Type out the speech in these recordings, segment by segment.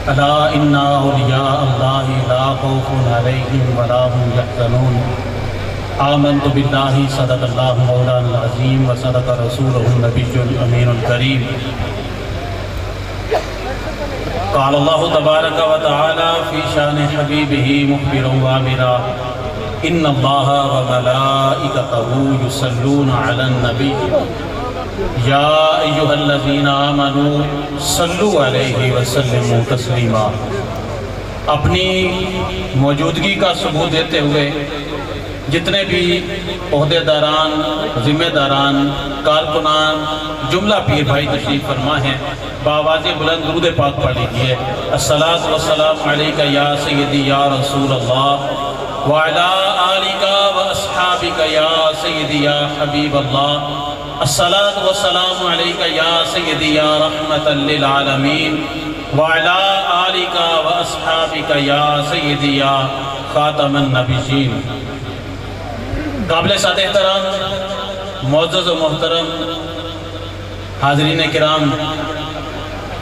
الا ان اولیاء اللہ لا خوف علیہم ولا هم یحزنون آمنت باللہ صدق اللہ مولانا العظیم وصدق رسولہ النبی الامین الکریم قال اللہ تبارک و تعالی فی شان حبیبہ مخبرا وامرا ان اللہ وملائکتہ یصلون علی النبی یا ایہا الذین آمنوا صلوا علیہ وسلموا تسلیما۔ اپنی موجودگی کا ثبوت دیتے ہوئے جتنے بھی عہدیداران، ذمہ داران، کارکنان، جملہ پیر بھائی تشریف فرما ہیں، بآواز بلند درود پاک پڑھ لیجئے۔ الصلاۃ والسلام علیک یا سیدی یا رسول اللہ وعلی آلک واصحابک یا سیدی یا حبیب اللہ۔ الصلاۃ والسلام علیک یا سیدی یا رحمت للعالمین وعلی آلک واصحابک یا سیدی یا خاتم النبیین۔ قابل سعادت احترام معزز و محترم حاضرین کرام،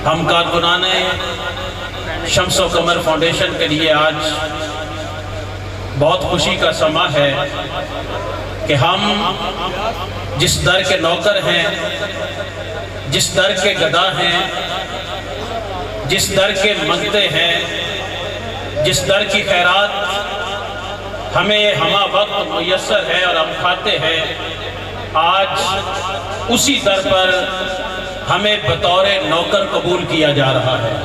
ہم کارکنان شمس و قمر فاؤنڈیشن کے لیے آج بہت خوشی کا سما ہے کہ ہم جس در کے نوکر ہیں، جس در کے گدا ہیں، جس در کے منگتے ہیں، جس در کی خیرات ہمیں ہمہ وقت میسر ہے اور ہم کھاتے ہیں، آج اسی در پر ہمیں بطور نوکر قبول کیا جا رہا ہے۔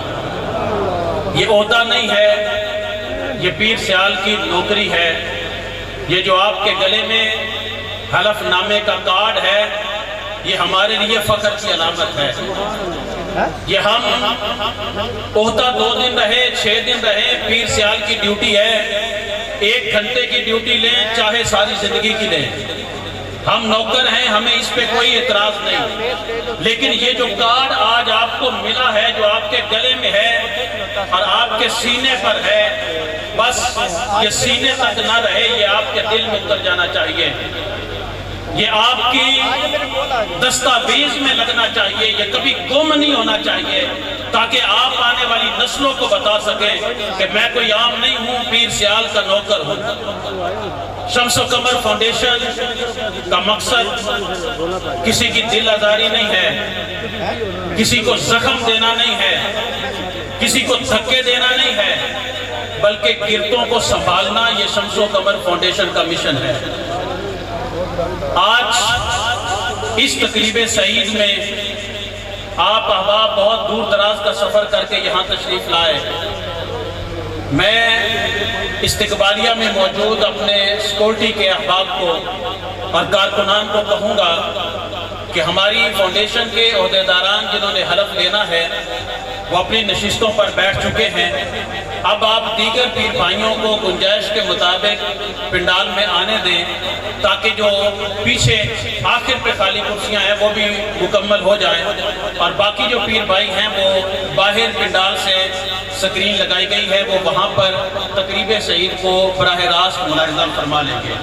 یہ عہدہ نہیں ہے، یہ پیر سیال کی نوکری ہے۔ یہ جو آپ کے گلے میں حلف نامے کا کارڈ ہے، یہ ہمارے لیے فخر کی علامت ہے۔ یہ ہم عہدہ 2 دن رہے، 6 دن رہے، پیر سیال کی ڈیوٹی ہے۔ 1 گھنٹے کی ڈیوٹی لیں چاہے ساری زندگی کی لیں، ہم نوکر ہیں، ہمیں اس پہ کوئی اعتراض نہیں۔ لیکن یہ جو کارڈ آج آپ کو ملا ہے، جو آپ کے گلے میں ہے اور آپ کے سینے پر ہے، بس یہ سینے تک نہ رہے، یہ آپ کے دل میں اتر جانا چاہیے۔ یہ آپ کی دستاویز میں لگنا چاہیے، یہ کبھی گم نہیں ہونا چاہیے، تاکہ آپ آنے والی نسلوں کو بتا سکیں کہ میں کوئی عام نہیں ہوں، پیر سیال کا نوکر ہوں۔ شمس و قمر فاؤنڈیشن کا مقصد کسی کی دل آزاری نہیں ہے، کسی کو زخم دینا نہیں ہے، کسی کو دھکے دینا نہیں ہے، بلکہ گرتوں کو سنبھالنا یہ شمس و قمر فاؤنڈیشن کا مشن ہے۔ آج اس تقریب سعید میں آپ احباب بہت دور دراز کا سفر کر کے یہاں تشریف لائے۔ میں استقبالیہ میں موجود اپنے سیکورٹی کے احباب کو اور کارکنان کو کہوں گا کہ ہماری فاؤنڈیشن کے عہدیداران جنہوں نے حلف لینا ہے وہ اپنی نشستوں پر بیٹھ چکے ہیں۔ اب آپ دیگر پیر بھائیوں کو گنجائش کے مطابق پنڈال میں آنے دیں، تاکہ جو پیچھے آخر پہ خالی کرسیاں ہیں وہ بھی مکمل ہو جائیں، اور باقی جو پیر بھائی ہیں وہ باہر پنڈال سے سکرین لگائی گئی ہے، وہ وہاں پر تقریب سعید کو براہ راست ملاحظہ فرما لیں گے۔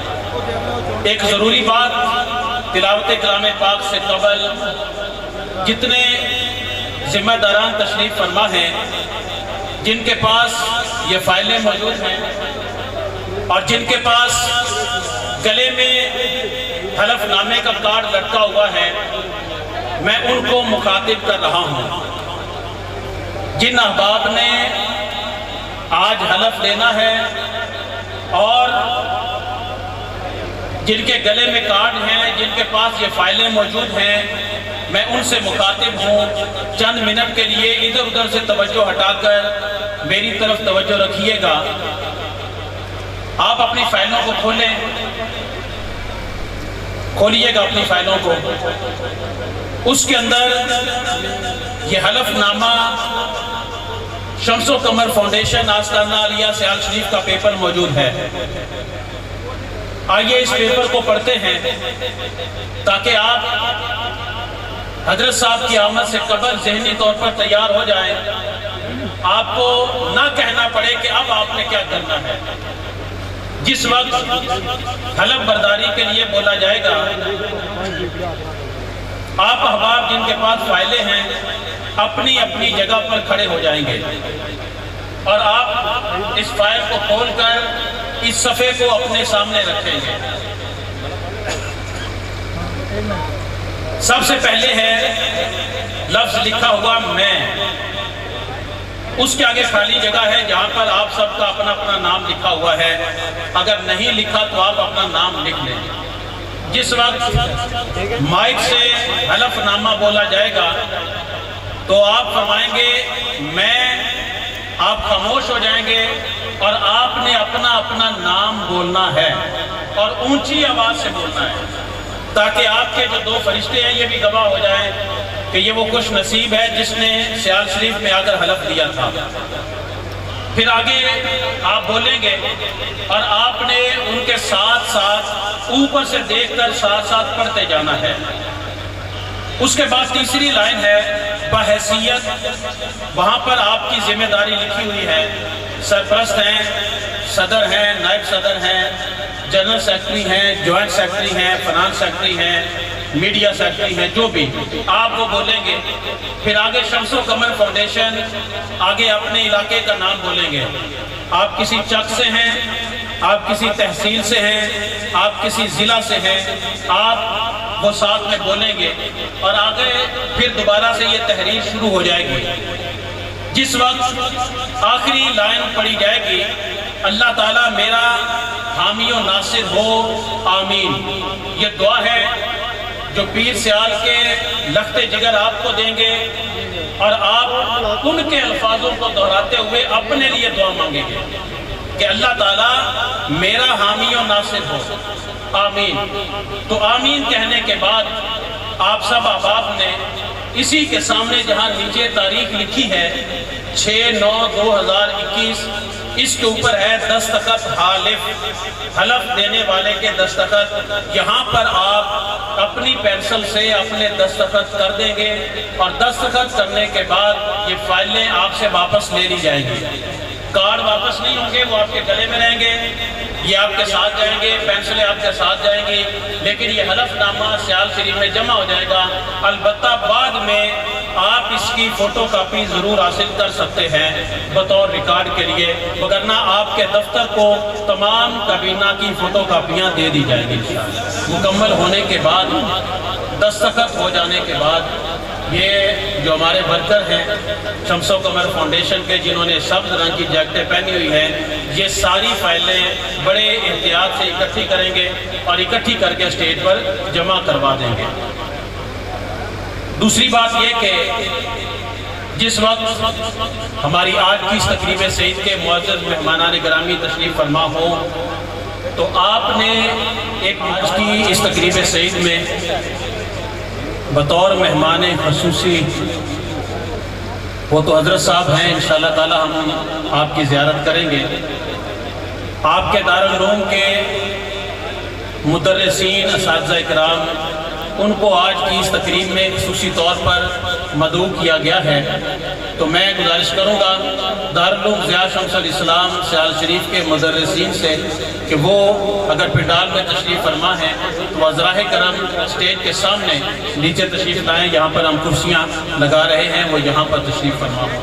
ایک ضروری بات، تلاوت کلام پاک سے قبل جتنے ذمہ داران تشریف فرما ہیں، جن کے پاس یہ فائلیں موجود ہیں اور جن کے پاس گلے میں حلف نامے کا کارڈ لٹکا ہوا ہے، میں ان کو مخاطب کر رہا ہوں۔ جن احباب نے آج حلف لینا ہے اور جن کے گلے میں کارڈ ہیں، جن کے پاس یہ فائلیں موجود ہیں، میں ان سے مخاطب ہوں، چند منٹ کے لیے ادھر ادھر سے توجہ ہٹا کر میری طرف توجہ رکھیے گا۔ آپ اپنی فائلوں کو کھولیے گا اپنی فائلوں کو۔ اس کے اندر یہ حلف نامہ شمس و قمر فاؤنڈیشن آستانہ علیہ سیال شریف کا پیپر موجود ہے۔ آئیے اس پیپر کو پڑھتے ہیں تاکہ آپ حضرت صاحب کی آمد سے قبل ذہنی طور پر تیار ہو جائیں، آپ کو نہ کہنا پڑے کہ اب آپ نے کیا کرنا ہے۔ جس وقت حلف برداری کے لیے بولا جائے گا، آپ احباب جن کے پاس فائلیں ہیں اپنی اپنی جگہ پر کھڑے ہو جائیں گے اور آپ اس فائل کو کھول کر اس صفحے کو اپنے سامنے رکھیں گے۔ سب سے پہلے ہے لفظ لکھا ہوا میں، اس کے آگے خالی جگہ ہے جہاں پر آپ سب کا اپنا اپنا نام لکھا ہوا ہے۔ اگر نہیں لکھا تو آپ اپنا نام لکھ لیں۔ جس وقت مائک سے حلف نامہ بولا جائے گا تو آپ فرمائیں گے میں، آپ خاموش ہو جائیں گے اور آپ نے اپنا اپنا نام بولنا ہے اور اونچی آواز سے بولنا ہے، تاکہ آپ کے جو 2 فرشتے ہیں یہ بھی گواہ ہو جائیں کہ یہ وہ خوش نصیب ہے جس نے سیال شریف میں آ کر حلف دیا تھا۔ پھر آگے آپ بولیں گے اور آپ نے ان کے ساتھ ساتھ اوپر سے دیکھ کر ساتھ ساتھ پڑھتے جانا ہے۔ اس کے بعد تیسری لائن ہے بحیثیت، وہاں پر آپ کی ذمہ داری لکھی ہوئی ہے۔ سرپرست ہیں، صدر ہیں، نائب صدر ہیں، جنرل سیکرٹری ہیں، جوائنٹ سیکرٹری ہیں، فنانس سیکرٹری ہیں، میڈیا سیکرٹری ہیں، جو بھی آپ وہ بولیں گے۔ پھر آگے شمس و قمر فاؤنڈیشن، آگے اپنے علاقے کا نام بولیں گے۔ آپ کسی چک سے ہیں، آپ کسی تحصیل سے ہیں، آپ کسی ضلع سے ہیں، آپ وہ ساتھ میں بولیں گے اور آگے پھر دوبارہ سے یہ تحریر شروع ہو جائے گی۔ جس وقت آخری لائن پڑھی جائے گی اللہ تعالیٰ میرا حامی و ناصر ہو آمین، یہ دعا ہے جو پیر سیال کے لخت جگر آپ کو دیں گے اور آپ ان کے الفاظوں کو دہراتے ہوئے اپنے لیے دعا مانگیں گے کہ اللہ تعالیٰ میرا حامی و ناصر ہو آمین۔ تو آمین کہنے کے بعد آپ سب احباب نے اسی کے سامنے جہاں نیچے تاریخ لکھی ہے 6/9/2021، اس کے اوپر ہے دستخط حالف، حلف دینے والے کے دستخط، یہاں پر آپ اپنی پینسل سے اپنے دستخط کر دیں گے اور دستخط کرنے کے بعد یہ فائلیں آپ سے واپس لے لی جائیں گی۔ کارڈ واپس نہیں ہوں گے، وہ آپ کے گلے میں رہیں گے، یہ آپ کے ساتھ جائیں گے، پینسلیں آپ کے ساتھ جائیں گی، لیکن یہ حلف نامہ سیال شریف میں جمع ہو جائے گا۔ البتہ بعد میں آپ اس کی فوٹو کاپی ضرور حاصل کر سکتے ہیں بطور ریکارڈ کے لیے، وگرنہ آپ کے دفتر کو تمام کابینہ کی فوٹو کاپیاں دے دی جائیں گی۔ مکمل ہونے کے بعد، دستخط ہو جانے کے بعد، یہ جو ہمارے ورکر ہیں شمس و قمر فاؤنڈیشن کے، جنہوں نے سبز رنگ کی جیکٹیں پہنی ہوئی ہیں، یہ ساری فائلیں بڑے احتیاط سے اکٹھی کریں گے اور اکٹھی کر کے اسٹیج پر جمع کروا دیں گے۔ دوسری بات یہ کہ جس وقت ہماری آج کی اس تقریب سعید کے معزز مہمانان گرامی تشریف فرما ہو تو آپ نے ایک کی اس تقریب سعید میں بطور مہمان خصوصی، وہ تو حضرت صاحب ہیں، انشاءاللہ تعالی ہم آپ کی زیارت کریں گے۔ آپ کے دارالعلوم کے مدرسین، اساتذہ اکرام، ان کو آج کی اس تقریب میں خصوصی طور پر مدعو کیا گیا ہے، تو میں گزارش کروں گا دارالعلوم ضیاء شمس الاسلام سیال شریف کے مدرسین سے کہ وہ اگر پنڈال میں تشریف فرما ہیں تو عذراء کرم اسٹیج کے سامنے نیچے تشریف لائیں، یہاں پر ہم کرسیاں لگا رہے ہیں، وہ یہاں پر تشریف فرما ہوں۔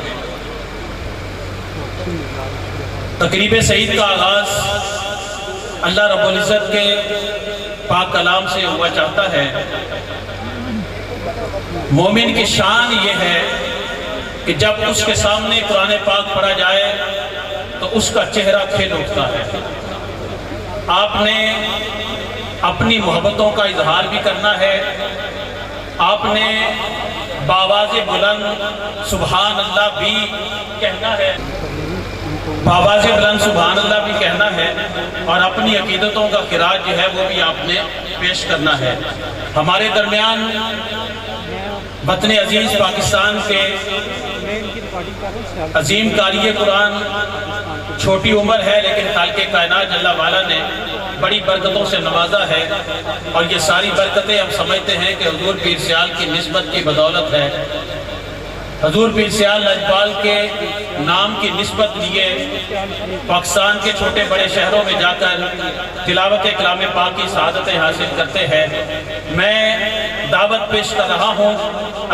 تقریب سعید کا آغاز اللہ رب العزت کے پاک کلام سے ہوا چاہتا ہے۔ مومن کی شان یہ ہے کہ جب اس کے سامنے قرآن پاک پڑھا جائے تو اس کا چہرہ کھل اٹھتا ہے۔ آپ نے اپنی محبتوں کا اظہار بھی کرنا ہے، آپ نے بآواز بلند سبحان اللہ بھی کہنا ہے، بآواز بلند سبحان اللہ بھی کہنا ہے، اور اپنی عقیدتوں کا خراج جو ہے وہ بھی آپ نے پیش کرنا ہے۔ ہمارے درمیان وطن عزیز پاکستان کے عظیم قاری قرآن، چھوٹی عمر ہے لیکن خالق کائنات جل وعلا نے بڑی برکتوں سے نوازا ہے، اور یہ ساری برکتیں ہم سمجھتے ہیں کہ حضور پیر سیال کی نسبت کی بدولت ہے۔ حضور پیر سیال لاجپال کے نام کی نسبت لیے پاکستان کے چھوٹے بڑے شہروں میں جا کر تلاوت کلام پاک کی سعادتیں حاصل کرتے ہیں۔ میں دعوت پیش کر رہا ہوں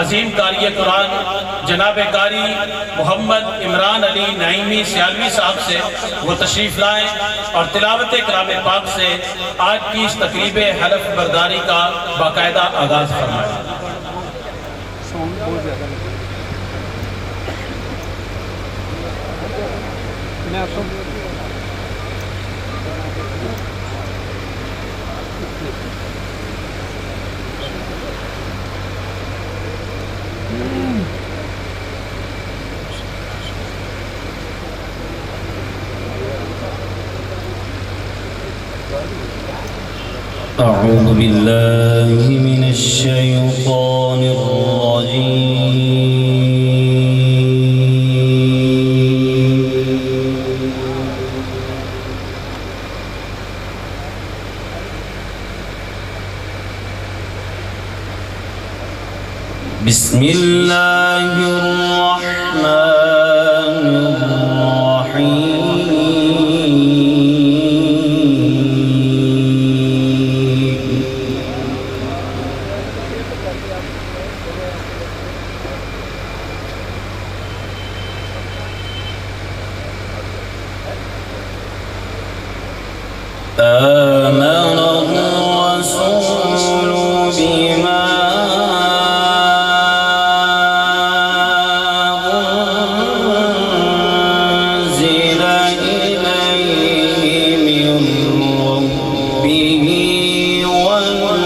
عظیم قاری قرآن جناب قاری محمد عمران علی نعیمی سیالوی صاحب سے، وہ تشریف لائیں اور تلاوت کلام پاک سے آج کی اس تقریب حلف برداری کا باقاعدہ آغاز فرمائیں۔ أعوذ بالله من الشيطان الرجيم بسم الله الرحمن الرحيم آمن الرسول بما أنزل إليه من ربه والمؤمنون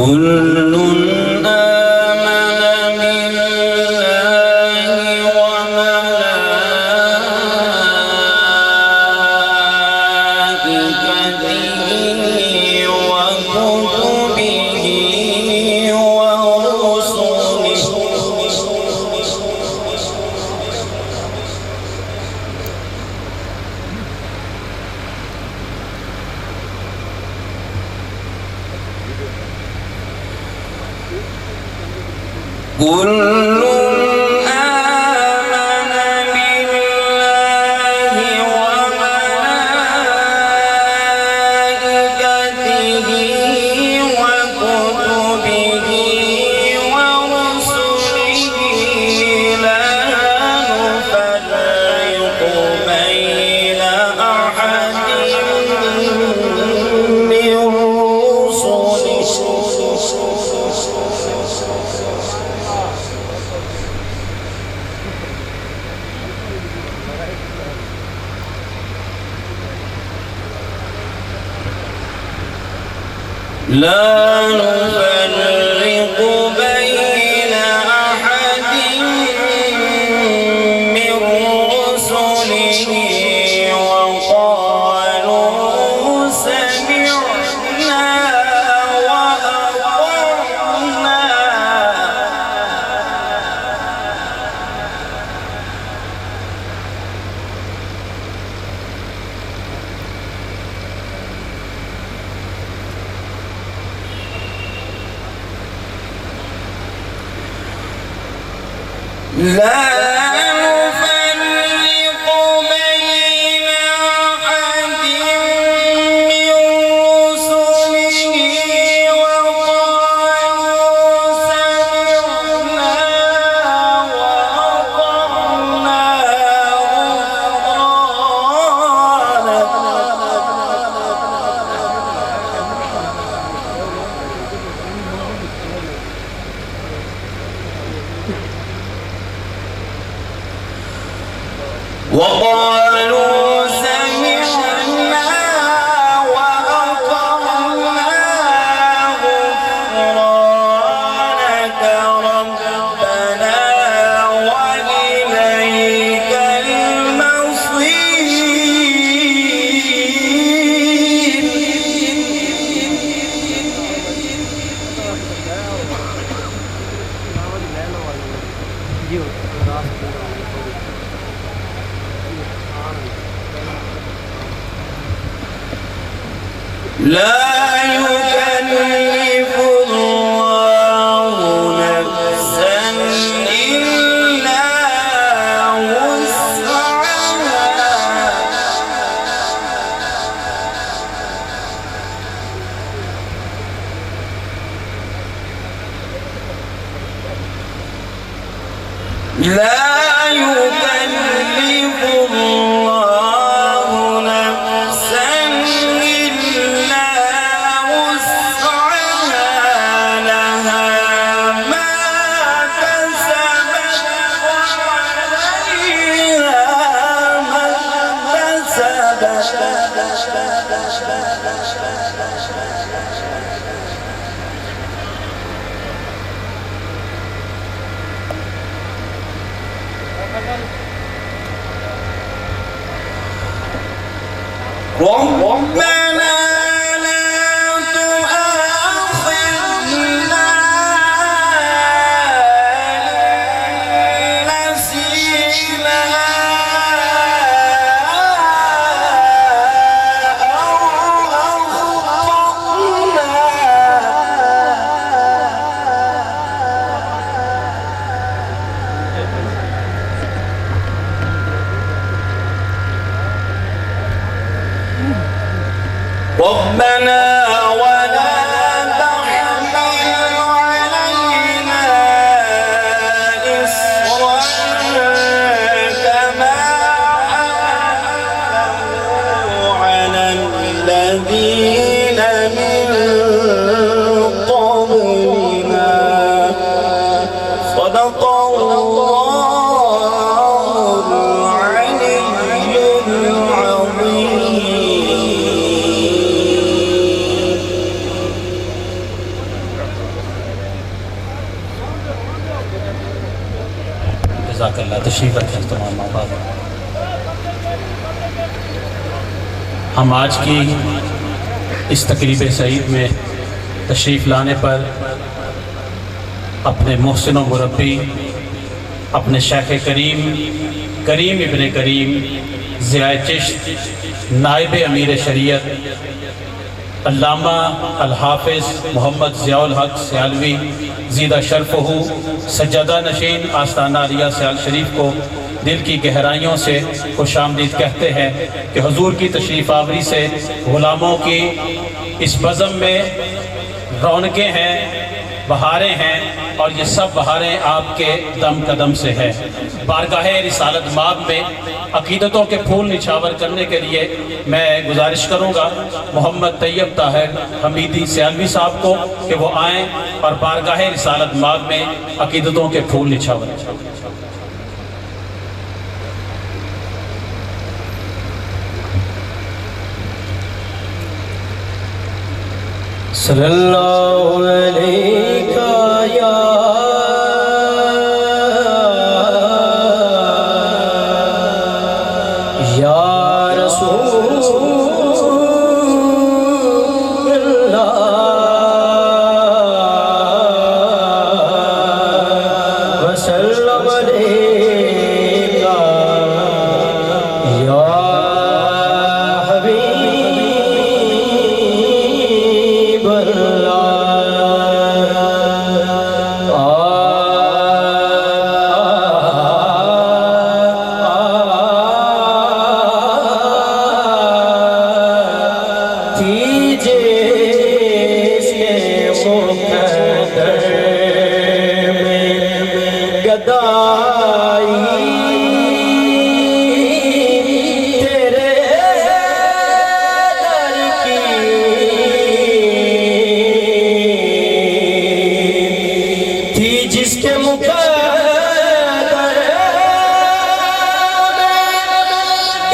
كل آمن بالله وملائكته وكتبه ورسله كل آمن بالله وملائكته وكتبه ورسله لا نفرق بين أحد من رسله لا نفرق بين أحد من رسله وقالوا سمعنا وأطعنا لا نفرق بين أحد من رسله وقالوا سمعنا وأطعنا وقالوا سمعنا وأطعنا غفرانك ربنا وإليك لا يكلف لا يكلف الله نفسا إلا وسعها لها ما كسبت وعليها ما ربنا لا تؤاخذنا إن نسينا أو أخطأنا. ربنا ولا تحمل علينا إصرا كما حملته على الذين من قبلنا. صدق الله العلي العظيم. جزاک اللہ. تشریف رکھیں تمام آباد. ہم آج کی اس تقریب سعید میں تشریف لانے پر اپنے محسن و مربی، اپنے شیخ کریم ابن کریم ضیاء چشت، نائب امیر شریعت علامہ الحافظ محمد ضیاء الحق سیالوی زیدہ شرفہ سجادہ نشین آستانہ عالیہ سیال شریف کو دل کی گہرائیوں سے خوش آمدید کہتے ہیں کہ حضور کی تشریف آوری سے غلاموں کی اس بزم میں رونقیں ہیں، بہاریں ہیں، اور یہ سب بہاریں آپ کے دم قدم سے ہیں. بارگاہ رسالت مآب میں عقیدتوں کے پھول نچھاور کرنے کے لیے میں گزارش کروں گا محمد طیب طاہر حمیدی سیالوی صاحب کو کہ وہ آئیں اور بارگاہ رسالت مآب میں عقیدتوں کے پھول نچھاور کریں. صلی اللہ علیہ یا رسول اللہ وسلم علیہ یا حبیب جس کے مقدر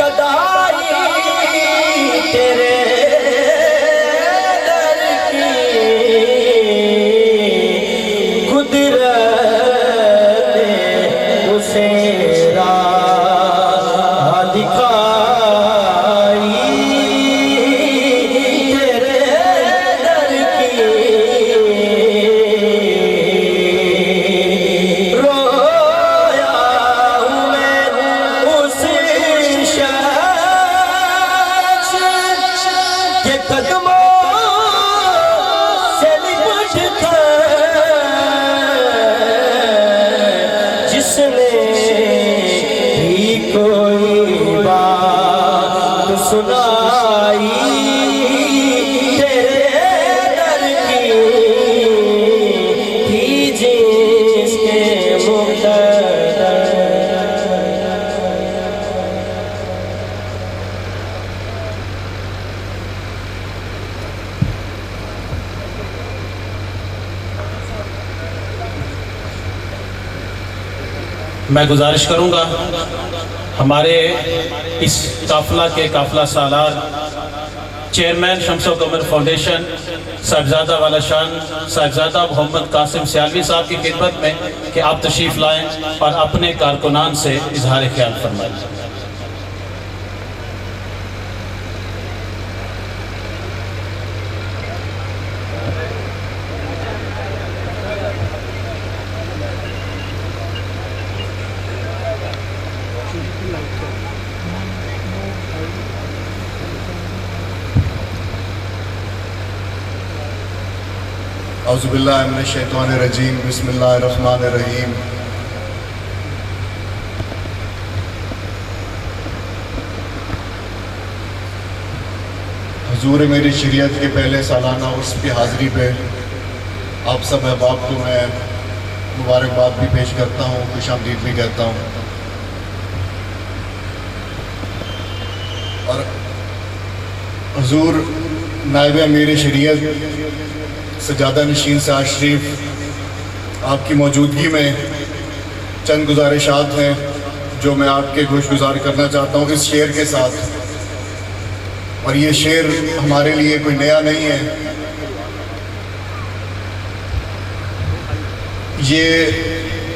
گدائی تیرے در کی قدرت اسے راہ دکھائی تیرے در کی جس نے بھی کوئی بات سنائی تیرے در کی تھی جس کے مقدر میں گزارش کروں گا ہمارے اس قافلہ سالار چیئرمین شمس و قمر فاؤنڈیشن صاحبزادہ والا شان صاحبزادہ محمد قاسم سیالوی صاحب کی خدمت میں کہ آپ تشریف لائیں اور اپنے کارکنان سے اظہار خیال فرمائیں۔ اعوذ باللہ من الشیطان الرجیم، بسم اللہ الرحمن الرحیم۔ حضور میری شریعت کے پہلے سالانہ عرس کی حاضری پہ آپ سب احباب کو میں مبارکباد بھی پیش کرتا ہوں، خوش آمدید بھی کہتا ہوں۔ اور حضور نائب امیر شریعت سجادہ نشین سعد شریف آپ کی موجودگی میں چند گزارشات ہیں جو میں آپ کے گوش گزار کرنا چاہتا ہوں اس شعر کے ساتھ۔ اور یہ شعر ہمارے لیے کوئی نیا نہیں ہے، یہ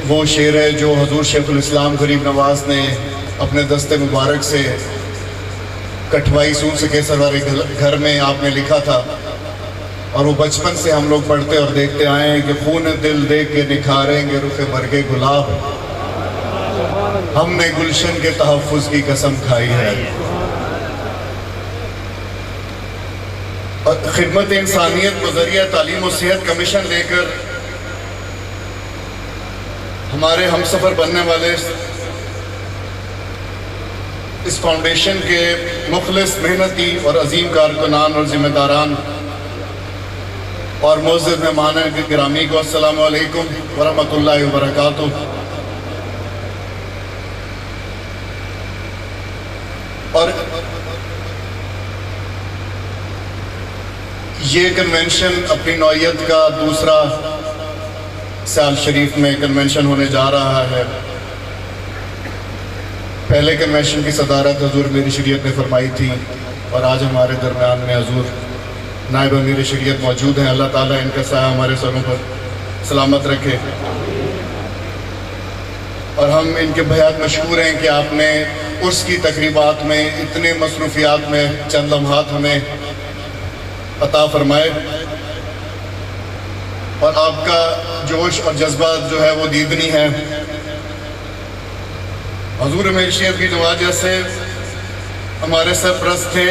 وہ شعر ہے جو حضور شیخ الاسلام غریب نواز نے اپنے دست مبارک سے کٹھوائی سور سکیسر والے گھر میں آپ نے لکھا تھا، اور وہ بچپن سے ہم لوگ پڑھتے اور دیکھتے آئے ہیں کہ خون دل دے کے نکھاریں گے رخ برگ گلاب، ہم نے گلشن کے تحفظ کی قسم کھائی ہے۔ اور خدمت انسانیت کو ذریعہ تعلیم و صحت کا مشن لے کر ہمارے ہم سفر بننے والے اس فاؤنڈیشن کے مخلص، محنتی اور عظیم کارکنان اور ذمہ داران اور معزز مہمان گرامی کو السلام علیکم ورحمۃ اللہ وبرکاتہ۔ اور یہ کنونشن اپنی نوعیت کا دوسرا سال شریف میں کنونشن ہونے جا رہا ہے۔ پہلے کنونشن کی صدارت حضور میری شریعت نے فرمائی تھی، اور آج ہمارے درمیان میں حضور نائب امیر شریعت موجود ہیں۔ اللہ تعالیٰ ان کا سایہ ہمارے سروں پر سلامت رکھے، اور ہم ان کے بہت مشکور ہیں کہ آپ نے عرس کی تقریبات میں اتنے مصروفیات میں چند لمحات ہمیں عطا فرمائے، اور آپ کا جوش اور جذبات جو ہے وہ دیدنی ہے۔ حضور میری شریعت کی نواز سے ہمارے سرپرست تھے،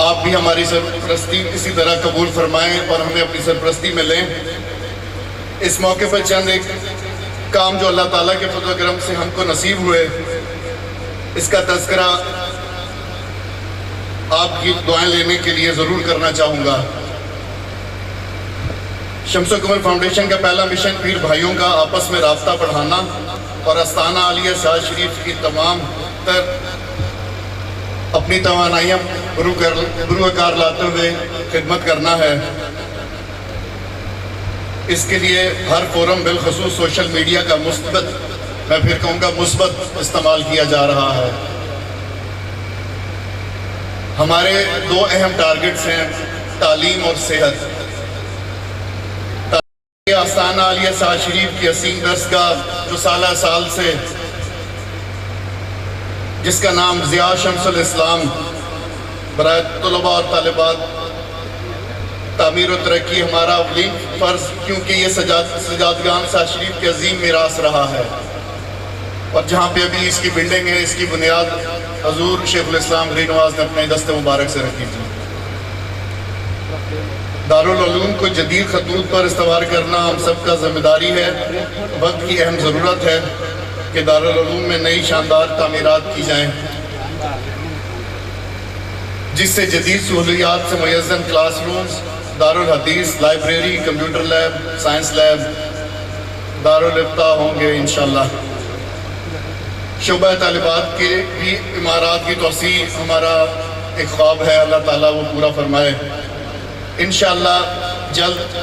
آپ بھی ہماری سرپرستی اسی طرح قبول فرمائیں اور ہمیں اپنی سرپرستی میں لیں۔ اس موقع پر چند ایک کام جو اللہ تعالیٰ کے فضل و کرم سے ہم کو نصیب ہوئے، اس کا تذکرہ آپ کی دعائیں لینے کے لیے ضرور کرنا چاہوں گا۔ شمس و قمر فاؤنڈیشن کا پہلا مشن پیر بھائیوں کا آپس میں رابطہ بڑھانا اور آستانہ عالیہ سعد شریف کی تمام تر اپنی توانائیاں بروکار لاتے ہوئے خدمت کرنا ہے۔ اس کے لیے ہر فورم بالخصوص سوشل میڈیا کا مثبت، میں پھر کہوں گا مثبت استعمال کیا جا رہا ہے۔ ہمارے دو اہم ٹارگٹس ہیں، تعلیم اور صحت۔ آستانہ عالیہ سعد شریف کی عظیم درسگاہ جو سالہ سال سے، جس کا نام ضیاء شمس الاسلام برائے طلباء اور طالبات تعمیر و ترقی، ہمارا اولین فرض، کیونکہ یہ سجادگان سعد شریف کے عظیم میراث رہا ہے، اور جہاں پہ ابھی اس کی بلڈنگ ہے، اس کی بنیاد حضور شیخ الاسلام غریب نواز نے اپنے دست مبارک سے رکھی تھی۔ دارالعلوم کو جدید خطوط پر استوار کرنا ہم سب کا ذمہ داری ہے۔ وقت کی اہم ضرورت ہے کہ دارالعلوم میں نئی شاندار تعمیرات کی جائیں، جس سے جدید سہولیات سے میسر کلاس رومز، دارالحدیث، library, computer lab, science lab, دارالافتاء ہوں گے انشاءاللہ۔ شعبہ طالبات کی بھی عمارات کی توسیع ہمارا ایک خواب ہے، اللہ تعالیٰ وہ پورا فرمائے انشاءاللہ جلد۔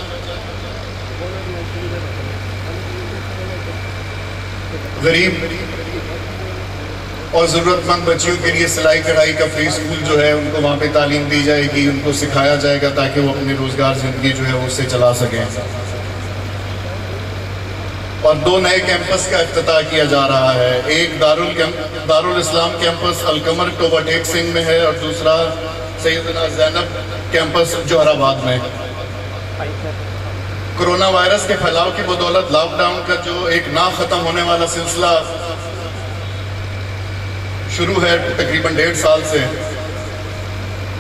غریب اور ضرورت مند بچیوں کے لیے سلائی کڑھائی کا فری اسکول جو ہے ان کو وہاں پہ تعلیم دی جائے گی، ان کو سکھایا جائے گا تاکہ وہ اپنی روزگار زندگی جو ہے وہ اس سے چلا سکیں. اور 2 نئے کیمپس کا افتتاح کیا جا رہا ہے. ایک دارالاسلام کیمپس القمر ٹوبہ ٹیک سنگھ میں ہے، اور دوسرا سیدنا زینب کیمپس جوہر آباد میں. کرونا وائرس کے پھیلاؤ کی بدولت لاک ڈاؤن کا جو ایک نہ ختم ہونے والا سلسلہ شروع ہے تقریباً 1.5 سال سے،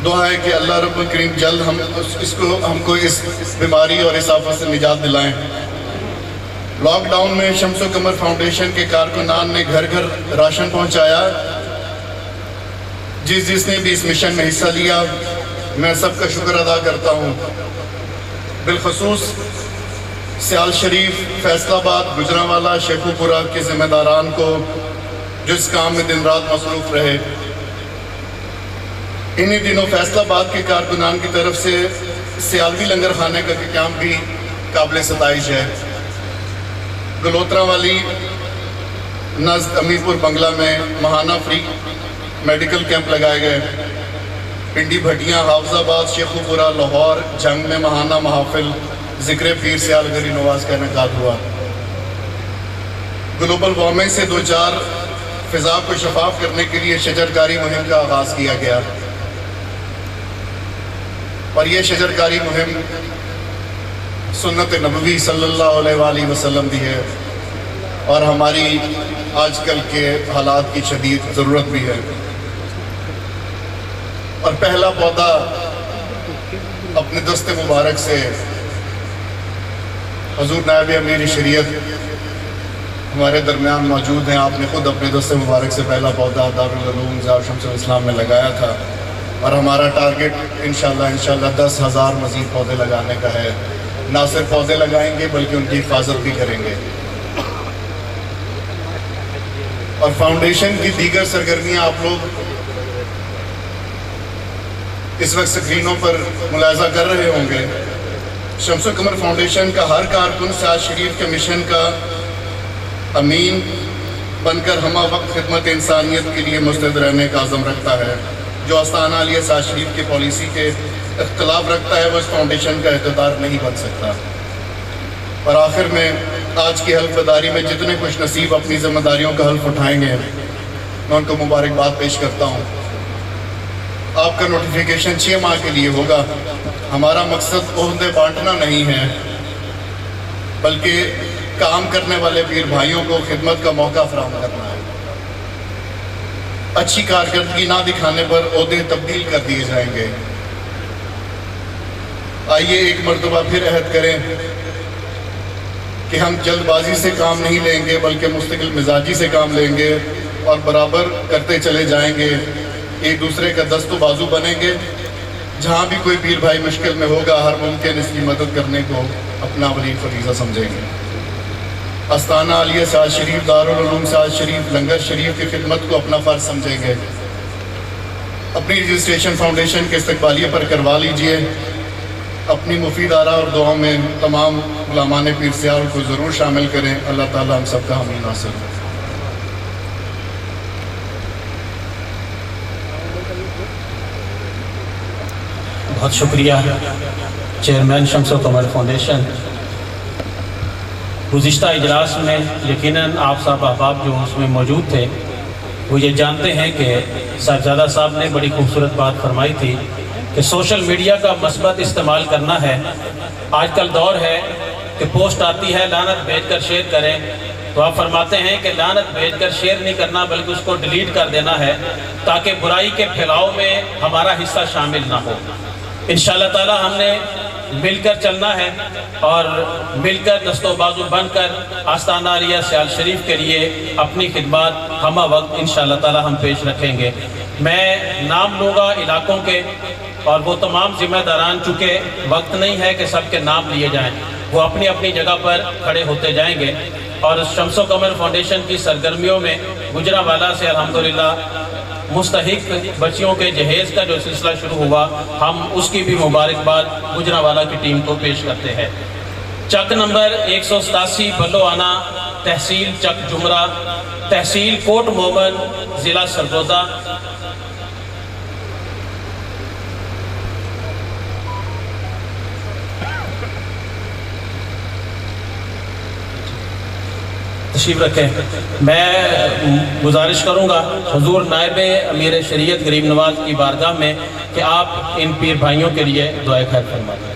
دعا ہے کہ اللہ رب الکریم جلد ہم کو اس بیماری اور اس آفت سے نجات دلائیں. لاک ڈاؤن میں شمس و قمر فاؤنڈیشن کے کارکنان نے گھر گھر راشن پہنچایا. جس نے بھی اس مشن میں حصہ لیا میں سب کا شکر ادا کرتا ہوں. بالخصوص سیال شریف، فیصل آباد، گجرانوالہ، شیخو پورہ کے ذمہ داران کو جو اس کام میں دن رات مصروف رہے. انہی دنوں فیصل آباد کے کارکنان کی طرف سے سیالوی لنگر خانے کا قیام بھی قابل ستائش ہے. گلوترا والی نزد امیرپور بنگلہ میں ماہانہ فری میڈیکل کیمپ لگائے گئے. پنڈی بھٹیاں، حافظ آباد، شیخو پورہ، لاہور، جنگ میں ماہانہ محافل ذکر پیر سیال گری نواز کا انعقاد ہوا. گلوبل وارمنگ سے 2-4 فضا کو شفاف کرنے کے لیے شجرکاری مہم کا آغاز کیا گیا، اور یہ شجرکاری مہم سنت نبوی صلی اللہ علیہ وآلہ وسلم بھی ہے، اور ہماری آج کل کے حالات کی شدید ضرورت بھی ہے. اور پہلا پودا اپنے دست مبارک سے حضور نائب امیر شریعت ہمارے درمیان موجود ہیں. آپ نے خود اپنے دست مبارک سے پہلا پودا دارالعلوم ضیاء الشمس الاسلام میں لگایا تھا، اور ہمارا ٹارگٹ انشاءاللہ 10,000 مزید پودے لگانے کا ہے. نہ صرف پودے لگائیں گے بلکہ ان کی حفاظت بھی کریں گے. اور فاؤنڈیشن کی دیگر سرگرمیاں آپ لوگ اس وقت سکرینوں پر ملاحظہ کر رہے ہوں گے. شمس و قمر فاؤنڈیشن کا ہر کارکن سیال شریف کے مشن کا امین بن کر ہمہ وقت خدمت انسانیت کے لیے مستعد رہنے کا عزم رکھتا ہے. جو آستانہ علیہ سیال شریف کی پالیسی کے اختلاف رکھتا ہے وہ اس فاؤنڈیشن کا اقتدار نہیں بن سکتا. اور آخر میں آج کی حلف بداری میں جتنے خوش نصیب اپنی ذمہ داریوں کا حلف اٹھائیں گے میں ان کو مبارکباد پیش کرتا ہوں. آپ کا نوٹیفیکیشن 6 ماہ کے لیے ہوگا. ہمارا مقصد عہدے بانٹنا نہیں ہے بلکہ کام کرنے والے پیر بھائیوں کو خدمت کا موقع فراہم کرنا ہے. اچھی کارکردگی نہ دکھانے پر عہدے تبدیل کر دیے جائیں گے. آئیے ایک مرتبہ پھر عہد کریں کہ ہم جلد بازی سے کام نہیں لیں گے بلکہ مستقل مزاجی سے کام لیں گے اور برابر کرتے چلے جائیں گے. ایک دوسرے کا دست و بازو بنیں گے. جہاں بھی کوئی پیر بھائی مشکل میں ہوگا ہر ممکن اس کی مدد کرنے کو اپنا ولی فریضہ سمجھیں گے. آستانہ عالیہ سیال شریف، دارالعلوم سیال شریف، لنگر شریف کی خدمت کو اپنا فرض سمجھیں گے. اپنی رجسٹریشن فاؤنڈیشن کے استقبالیے پر کروا لیجئے. اپنی مفید آراء اور دعاؤں میں تمام غلامان پیر سیال کو ضرور شامل کریں. اللہ تعالیٰ ہم سب کا حامی ناصر ہو. بہت شکریہ چیئرمین شمس و قمر فاؤنڈیشن. گزشتہ اجلاس میں یقیناً آپ صاحب احباب جو اس میں موجود تھے وہ یہ جانتے ہیں کہ صاحبزادہ صاحب نے بڑی خوبصورت بات فرمائی تھی کہ سوشل میڈیا کا مثبت استعمال کرنا ہے. آج کل دور ہے کہ پوسٹ آتی ہے لعنت بھیج کر شیئر کریں، تو آپ فرماتے ہیں کہ لعنت بھیج کر شیئر نہیں کرنا بلکہ اس کو ڈیلیٹ کر دینا ہے تاکہ برائی کے پھیلاؤ میں ہمارا حصہ شامل نہ ہو. انشاءاللہ تعالی ہم نے مل کر چلنا ہے اور مل کر دست و بازو بن کر آستانہ عالیہ سیال شریف کے لیے اپنی خدمات ہمہ وقت انشاءاللہ تعالی ہم پیش رکھیں گے. میں نام لوں گا علاقوں کے اور وہ تمام ذمہ داران، چونکہ وقت نہیں ہے کہ سب کے نام لیے جائیں، وہ اپنی اپنی جگہ پر کھڑے ہوتے جائیں گے. اور شمس و قمر فاؤنڈیشن کی سرگرمیوں میں گجرانوالہ سے الحمدللہ مستحق بچیوں کے جہیز کا جو سلسلہ شروع ہوا، ہم اس کی بھی مبارکباد گجرانوالہ کی ٹیم کو پیش کرتے ہیں. چک نمبر 187 بلو آنا تحصیل چک جمرہ، تحصیل کوٹ مومن، ضلع سرگودا۔ تشریف رکھیں۔ میں گزارش کروں گا حضور نائب امیر شریعت غریب نواز کی بارگاہ میں کہ آپ ان پیر بھائیوں کے لیے دعائے خیر فرما دیں۔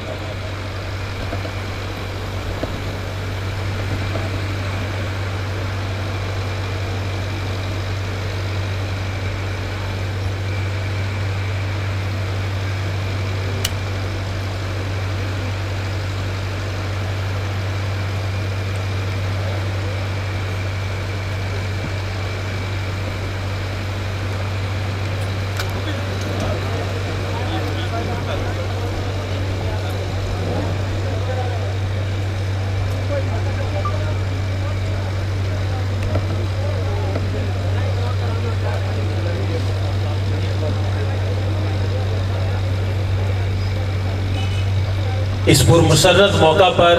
اس پرمسرت موقع پر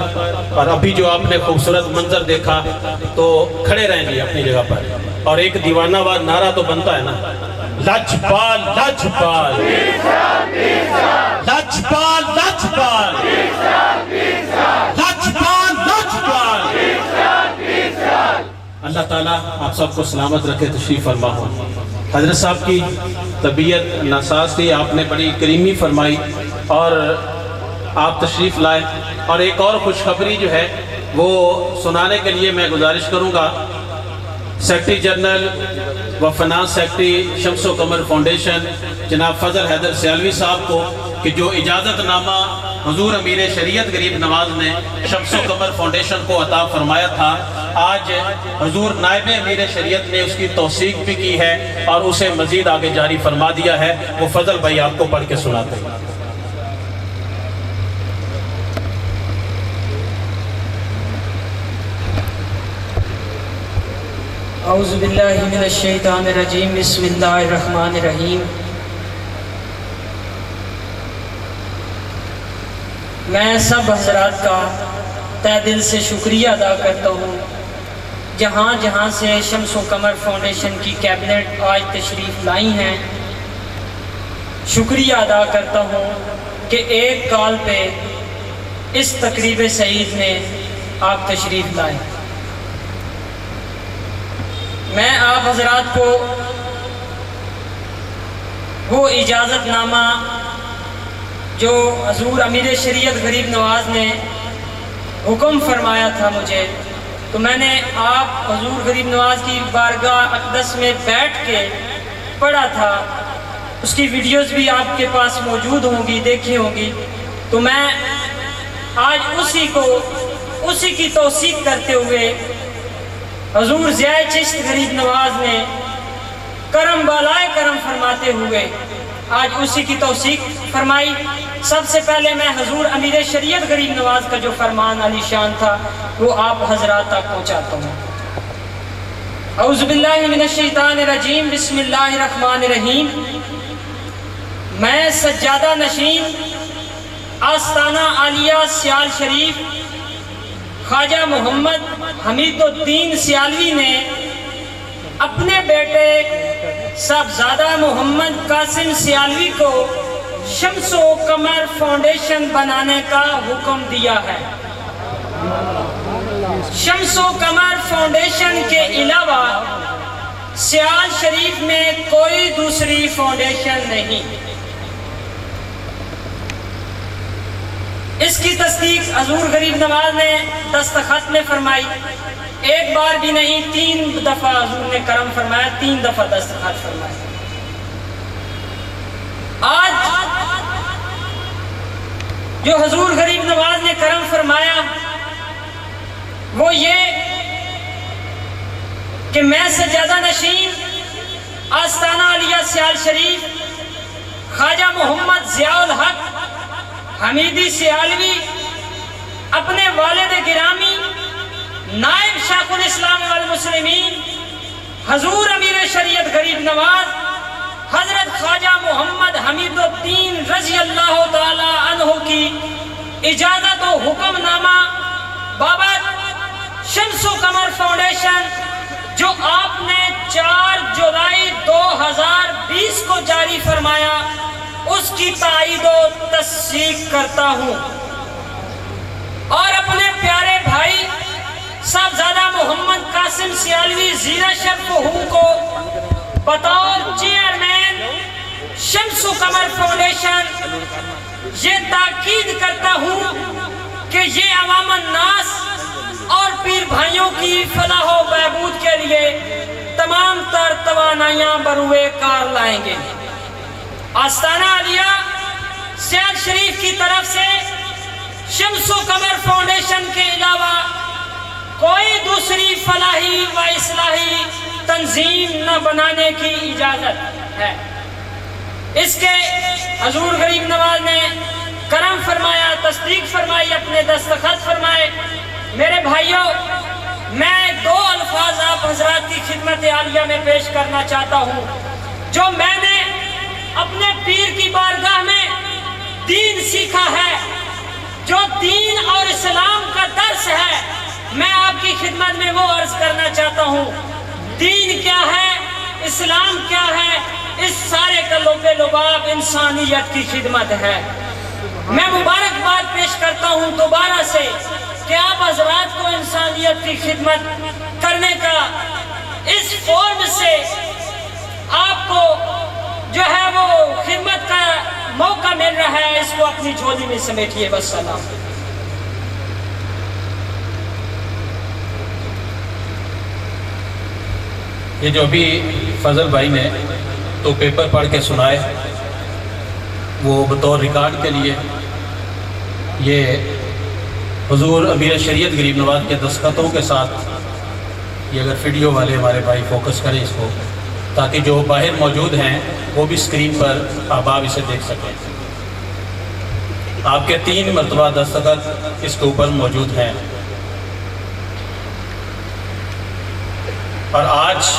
اور ابھی جو آپ نے خوبصورت منظر دیکھا تو کھڑے رہیں گے اپنی جگہ پر، اور ایک دیوانہ وار نعرہ تو بنتا ہے نا، لجپال لجپال لجپال لجپال لجپال لجپال۔ اللہ تعالیٰ آپ سب کو سلامت رکھے، تشریف فرما ہو۔ حضرت صاحب کی طبیعت ناساز تھی، آپ نے بڑی کریمی فرمائی اور آپ تشریف لائے، اور ایک اور خوشخبری جو ہے وہ سنانے کے لیے میں گزارش کروں گا سیکرٹری جنرل و فنانس سیکرٹری شمس و قمر فاؤنڈیشن جناب فضل حیدر سیالوی صاحب کو، کہ جو اجازت نامہ حضور امیر شریعت غریب نواز نے شمس و قمر فاؤنڈیشن کو عطا فرمایا تھا، آج حضور نائب امیر شریعت نے اس کی توثیق بھی کی ہے اور اسے مزید آگے جاری فرما دیا ہے۔ وہ فضل بھائی آپ کو پڑھ کے سناتے ہیں۔ اعوذ باللہ من الشیطان الرجیم، بسم اللہ الرحمن الرحیم۔ میں سب حضرات کا تہ دل سے شکریہ ادا کرتا ہوں جہاں جہاں سے شمس و قمر فاؤنڈیشن کی کیبنٹ آج تشریف لائی ہیں۔ شکریہ ادا کرتا ہوں کہ ایک کال پہ اس تقریب سعید میں آپ تشریف لائے۔ میں آپ حضرات کو وہ اجازت نامہ جو حضور امیر شریعت غریب نواز نے حکم فرمایا تھا مجھے، تو میں نے آپ حضور غریب نواز کی بارگاہ اقدس میں بیٹھ کے پڑھا تھا، اس کی ویڈیوز بھی آپ کے پاس موجود ہوں گی، دیکھی ہوں گی۔ تو میں آج اسی کی توثیق کرتے ہوئے حضور ضیاء چشت غریب نواز نے کرم بالائے کرم فرماتے ہوئے آج اسی کی توثیق فرمائی۔ سب سے پہلے میں حضور امیر شریعت غریب نواز کا جو فرمان علی شان تھا وہ آپ حضرات تک پہنچاتا ہوں۔ اعوذ باللہ من الشیطان الرجیم، بسم اللہ الرحمن الرحیم۔ میں سجادہ نشین آستانہ عالیہ سیال شریف خواجہ محمد حمید الدین سیالوی نے اپنے بیٹے صاحبزادہ محمد قاسم سیالوی کو شمس و قمر فاؤنڈیشن بنانے کا حکم دیا ہے۔ شمس و قمر فاؤنڈیشن کے علاوہ سیال شریف میں کوئی دوسری فاؤنڈیشن نہیں۔ اس کی تصدیق حضور غریب نواز نے دستخط میں فرمائی، ایک بار بھی نہیں، 3 دفعہ حضور نے کرم فرمایا، 3 دفعہ دستخط فرمایا۔ آج جو حضور غریب نواز نے کرم فرمایا وہ یہ کہ میں سجادہ نشین آستانہ عالیہ سیال شریف خواجہ محمد ضیاء الحق حمیدی سیالوی اپنے والد گرامی نائب شیخ الاسلام والمسلمین حضور امیر شریعت غریب نواز حضرت خواجہ محمد حمید الدین رضی اللہ تعالی عنہ کی اجازت و حکم نامہ بابت شمس و قمر فاؤنڈیشن جو آپ نے 4 جولائی 2020 کو جاری فرمایا، اس کی تائید و تصدیق کرتا ہوں، اور اپنے پیارے بھائی صاحبزادہ محمد قاسم سیالوی زیرہ شرف کو بطور چیئرمین شمس و قمر فاؤنڈیشن یہ تاکید کرتا ہوں کہ یہ عوام الناس اور پیر بھائیوں کی فلاح و بہبود کے لیے تمام تر توانائیاں بروئے کار لائیں گے۔ آستانہ عالیہ سیال شریف کی طرف سے شمس و قمر فاؤنڈیشن کے علاوہ کوئی دوسری فلاحی و اصلاحی تنظیم نہ بنانے کی اجازت ہے۔ اس کے حضور غریب نواز نے کرم فرمایا، تصدیق فرمائی، اپنے دستخط فرمائے۔ میرے بھائیوں، میں 2 الفاظ آپ حضرات کی خدمت عالیہ میں پیش کرنا چاہتا ہوں جو میں نے اپنے پیر کی بارگاہ میں دین سیکھا ہے، جو دین اور اسلام کا درس ہے، میں آپ کی خدمت میں وہ عرض کرنا چاہتا ہوں۔ دین کیا ہے، اسلام کیا ہے، اس سارے کا لب لباب انسانیت کی خدمت ہے۔ میں مبارکباد پیش کرتا ہوں دوبارہ سے کہ آپ حضرات کو انسانیت کی خدمت کرنے کا اس فورم سے آپ کو جو ہے وہ خدمت کا موقع مل رہا ہے، اس کو اپنی جھولی میں سمیٹیے۔ بس سلام۔ یہ جو ابھی فضل بھائی نے تو پیپر پڑھ کے سنائے، وہ بطور ریکارڈ کے لیے یہ حضور امیر شریعت غریب نواز کے دستخطوں کے ساتھ، یہ اگر ویڈیو والے ہمارے بھائی فوکس کریں اس کو، تاکہ جو باہر موجود ہیں وہ بھی اسکرین پر احباب اسے دیکھ سکیں۔ آپ کے 3 مرتبہ دستخط اس کے اوپر موجود ہیں، اور آج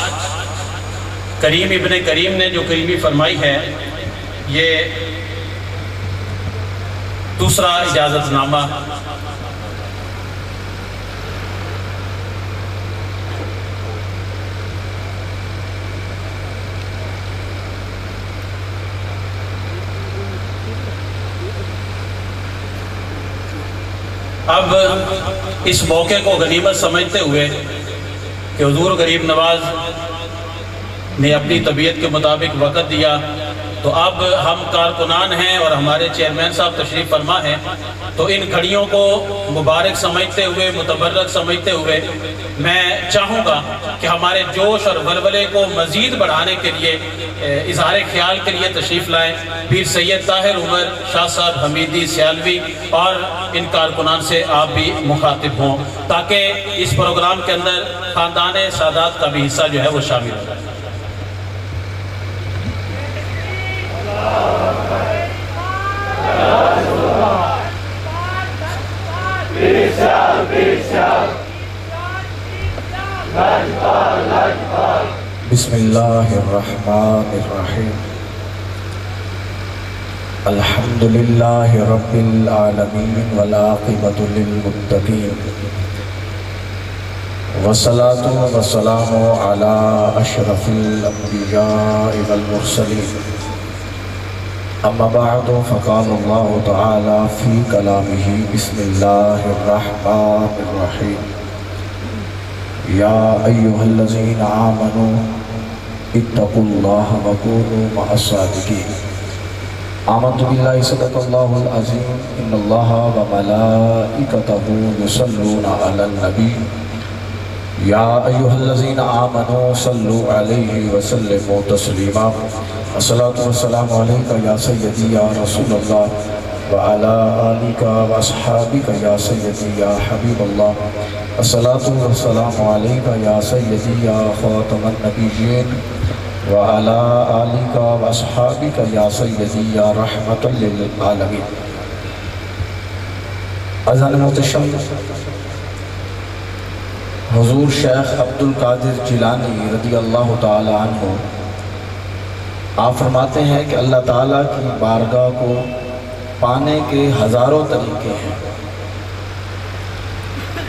کریم ابن کریم نے جو کریمی فرمائی ہے، یہ دوسرا اجازت نامہ اب اس موقع کو غنیمت سمجھتے ہوئے کہ حضور غریب نواز نے اپنی طبیعت کے مطابق وقت دیا، تو اب ہم کارکنان ہیں اور ہمارے چیئرمین صاحب تشریف فرما ہیں، تو ان گھڑیوں کو مبارک سمجھتے ہوئے، متبرک سمجھتے ہوئے میں چاہوں گا کہ ہمارے جوش اور ولولے کو مزید بڑھانے کے لیے، اظہار خیال کے لیے تشریف لائیں پیر سید طاہر عمر شاہ صاحب حمیدی سیالوی، اور ان کارکنان سے آپ بھی مخاطب ہوں تاکہ اس پروگرام کے اندر خاندان سادات کا بھی حصہ جو ہے وہ شامل ہو۔ بسم اللہ الرحمن الرحیم، الحمد للہ رب العالمین والعاقبۃ للمتقین، والصلاة والسلام علی اشرف الانبیاء والمرسلین، اما بعد فقال اللہ تعالی فی کلامہ بسم اللہ الرحمن الرحیم، یا ایہا الذین آمنوا اتقوا اللہ وکونوا مع الصادقین، آمنت باللہ صدق اللہ العظیم، ان اللہ وملائکتہ یصلون علی النبی، یا ایہا الذین آمنوا صلوا علیہ وسلموا تسلیما، الصلاة والسلام علیکہ یا سیدی یا رسول اللہ، وعلا آلکہ واصحابکہ یا سیدی یا حبیب اللہ، الصلاة والسلام علیکہ یا سیدی یا خاتم النبیین، وعلا آلکہ واصحابکہ یا سیدی یا رحمت للعالمین۔ اذان محتشم حضور شیخ عبدالقادر جیلانی رضی اللہ تعالی عنہ آپ فرماتے ہیں کہ اللہ تعالیٰ کی بارگاہ کو پانے کے ہزاروں طریقے ہیں،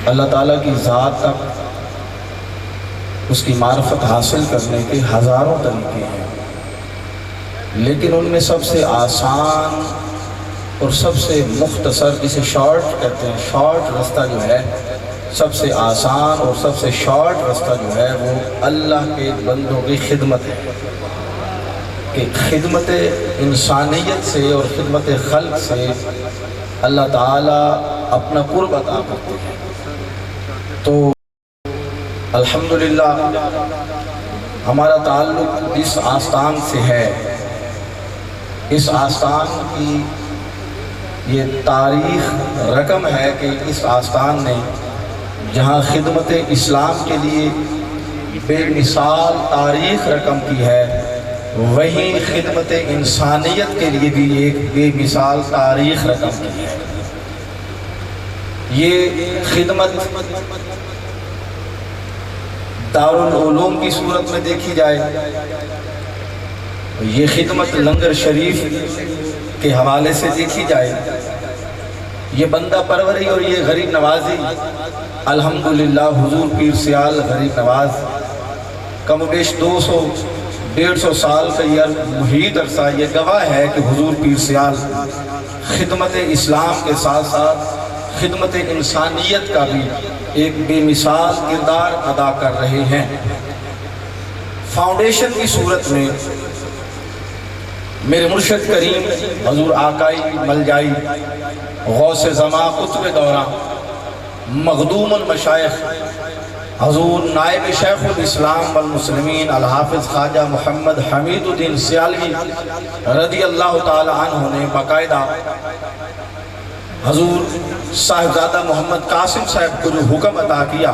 اللہ تعالیٰ کی ذات تک اس کی معرفت حاصل کرنے کے ہزاروں طریقے ہیں، لیکن ان میں سب سے آسان اور سب سے مختصر، جسے شارٹ کہتے ہیں، شارٹ رستہ جو ہے، سب سے آسان اور سب سے شارٹ رستہ جو ہے وہ اللہ کے بندوں کی خدمت ہے، کہ خدمت انسانیت سے اور خدمت خلق سے اللہ تعالیٰ اپنا قرب عطا کرتے ہیں۔ تو الحمدللہ ہمارا تعلق اس آستان سے ہے، اس آستان کی یہ تاریخ رقم ہے کہ اس آستان نے جہاں خدمت اسلام کے لیے بے مثال تاریخ رقم کی ہے، وہیں خدمت انسانیت کے لیے بھی ایک بے مثال تاریخ رقم کی ہے۔ یہ خدمت دارالعلوم کی صورت میں دیکھی جائے، یہ خدمت لنگر شریف کے حوالے سے دیکھی جائے، یہ بندہ پروری اور یہ غریب نوازی، الحمدللہ حضور پیر سیال غریب نواز کم و بیش 200-150 سال کا یہ محیط عرصہ یہ گواہ ہے کہ حضور پیر سیال خدمت اسلام کے ساتھ ساتھ خدمت انسانیت کا بھی ایک بے مثال کردار ادا کر رہے ہیں۔ فاؤنڈیشن کی صورت میں میرے مرشد کریم حضور آقائی ملجائی غوث زماں قطب دورہ مخدوم المشائخ حضور نائب شیخ الاسلام والمسلمین الحافظ خواجہ محمد حمید الدین سیالوی رضی اللہ تعالی عنہ نے باقاعدہ حضور صاحبزادہ محمد قاسم صاحب کو جو حکم عطا کیا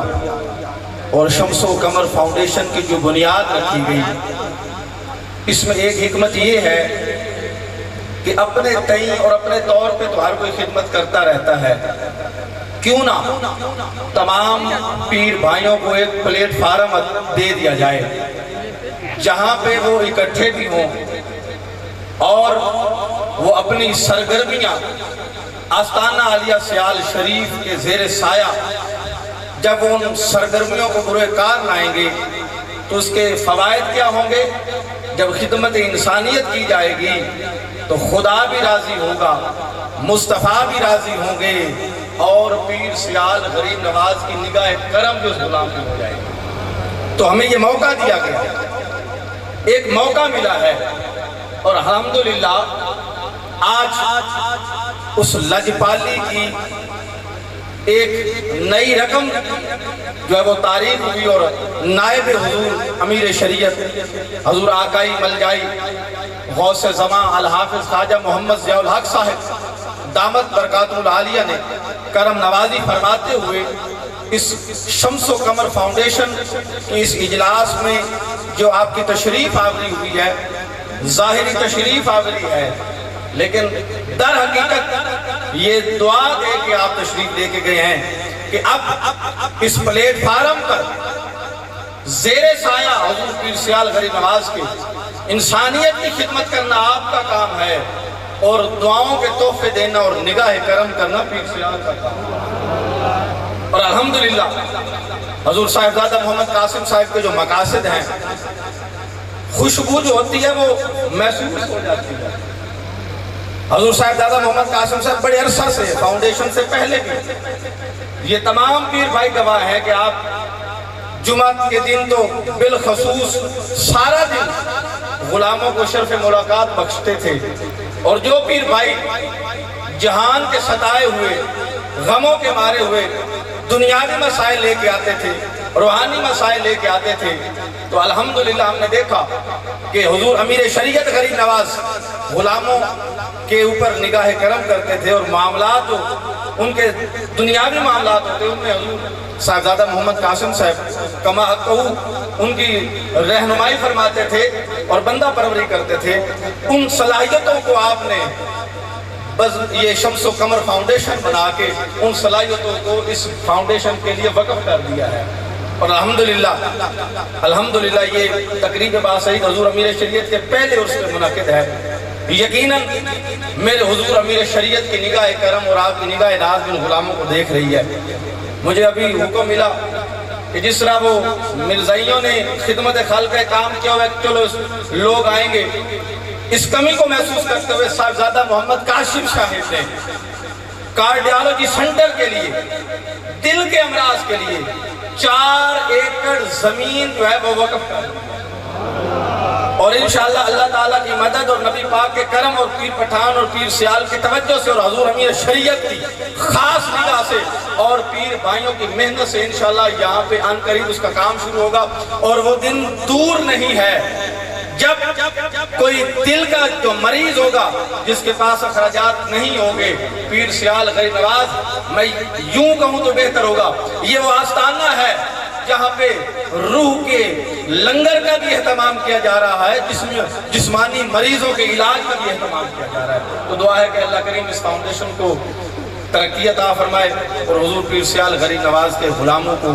اور شمس و قمر فاؤنڈیشن کی جو بنیاد رکھی گئی، اس میں ایک حکمت یہ ہے کہ اپنے تئیں اور اپنے طور پہ تو ہر کوئی خدمت کرتا رہتا ہے، کیوں نہ تمام پیر بھائیوں کو ایک پلیٹ فارم دے دیا جائے جہاں پہ وہ اکٹھے بھی ہوں اور وہ اپنی سرگرمیاں آستانہ عالیہ سیال شریف کے زیر سایہ جب ان سرگرمیوں کو بروئے کار لائیں گے تو اس کے فوائد کیا ہوں گے؟ جب خدمت انسانیت کی جائے گی تو خدا بھی راضی ہوگا، مصطفیٰ بھی راضی ہوں گے، اور پیر سیال غریب نواز کی نگاہ کرم جو اس غلام کی ہو جائے گی۔ تو ہمیں یہ موقع دیا گیا، ایک موقع ملا ہے، اور الحمدللہ آج اس لجپالی کی ایک نئی رقم جو ہے وہ تاریخ ہوئی، اور نائب حضور امیر شریعت حضور آقائی ملجائی غوث زماں الحافظ خواجہ محمد ضیاء الحق صاحب دامت برکات العالیہ نے کرم نوازی فرماتے ہوئے اس شمس و قمر فاؤنڈیشن کی اس اجلاس میں جو آپ کی تشریف آوری ہوئی ہے، ظاہری تشریف آوری ہے، لیکن در حقیقت یہ دعا دے کہ آپ تشریف لے کے گئے ہیں کہ اب اس پلیٹ فارم پر زیر سایہ حضور پیر سیال غریب نواز کے انسانیت کی خدمت کرنا آپ کا کام ہے، اور دعاؤں کے تحفے دینا اور نگاہ کرم کرنا پیر سیال کا کام ہے۔ اور الحمدللہ حضور صاحبزادہ محمد قاسم صاحب کے جو مقاصد ہیں، خوشبو جو ہوتی ہے وہ محسوس ہو جاتی ہے۔ حضور صاحبزادہ محمد قاسم صاحب بڑے عرصہ سے فاؤنڈیشن سے پہلے بھی، یہ تمام پیر بھائی گواہ ہیں کہ آپ جمعہ کے دن تو بالخصوص سارا دن غلاموں کو شرف ملاقات بخشتے تھے، اور جو پیر بھائی جہان کے ستائے ہوئے، غموں کے مارے ہوئے دنیاوی مسائل لے کے آتے تھے، روحانی مسائل لے کے آتے تھے، تو الحمدللہ ہم نے دیکھا کہ حضور امیر شریعت غریب نواز غلاموں کے اوپر نگاہ کرم کرتے تھے، اور معاملات جو ان کے دنیاوی معاملات ہوتے ان میں حضور صاحبزادہ محمد قاسم صاحب کما کہو ان کی رہنمائی فرماتے تھے اور بندہ پروری کرتے تھے۔ ان صلاحیتوں کو آپ نے بس یہ شمس و قمر فاؤنڈیشن بنا کے ان صلاحیتوں کو اس فاؤنڈیشن کے لیے وقف کر دیا ہے، اور الحمدللہ یہ تقریب باسعید حضور امیر شریعت کے پہلے عرص میں منعقد ہے۔ یقیناً میرے حضور امیر شریعت کی نگاہ کرم اور آپ کی نگاہ ناز ان غلاموں کو دیکھ رہی ہے، مجھے ابھی حکم ملا کہ جس طرح وہ مرزائیوں نے خدمت خلق کا کام کیا ہوا ہے، چلو لوگ آئیں گے، اس کمی کو محسوس کرتے ہوئے صاحبزادہ محمد کاشم صاحب نے کارڈیالوجی سینٹر کے لیے، دل کے امراض کے لیے 4 ایکڑ زمین جو ہے وہ وقف کر دی، اور انشاءاللہ اللہ تعالیٰ کی مدد اور نبی پاک کے کرم اور پیر پٹھان اور پیر سیال کی توجہ سے اور حضور امیر شریعت کی خاص نگاہ سے اور پیر بھائیوں کی محنت سے انشاءاللہ یہاں پہ ان قریب اس کا کام شروع ہوگا، اور وہ دن دور نہیں ہے جب کوئی دل کا جو مریض ہوگا جس کے پاس اخراجات نہیں ہوں گے، پیر سیال غریب نواز، میں یوں کہوں تو بہتر ہوگا، یہ وہ آستانہ ہے جہاں پہ روح کے لنگر کا بھی اہتمام کیا جا رہا ہے، جس میں جسمانی مریضوں کے علاج کا بھی اہتمام کیا جا رہا ہے۔ تو دعا ہے کہ اللہ کریم اس فاؤنڈیشن کو ترقی عطا فرمائے، اور حضور پیر سیال غریب نواز کے غلاموں کو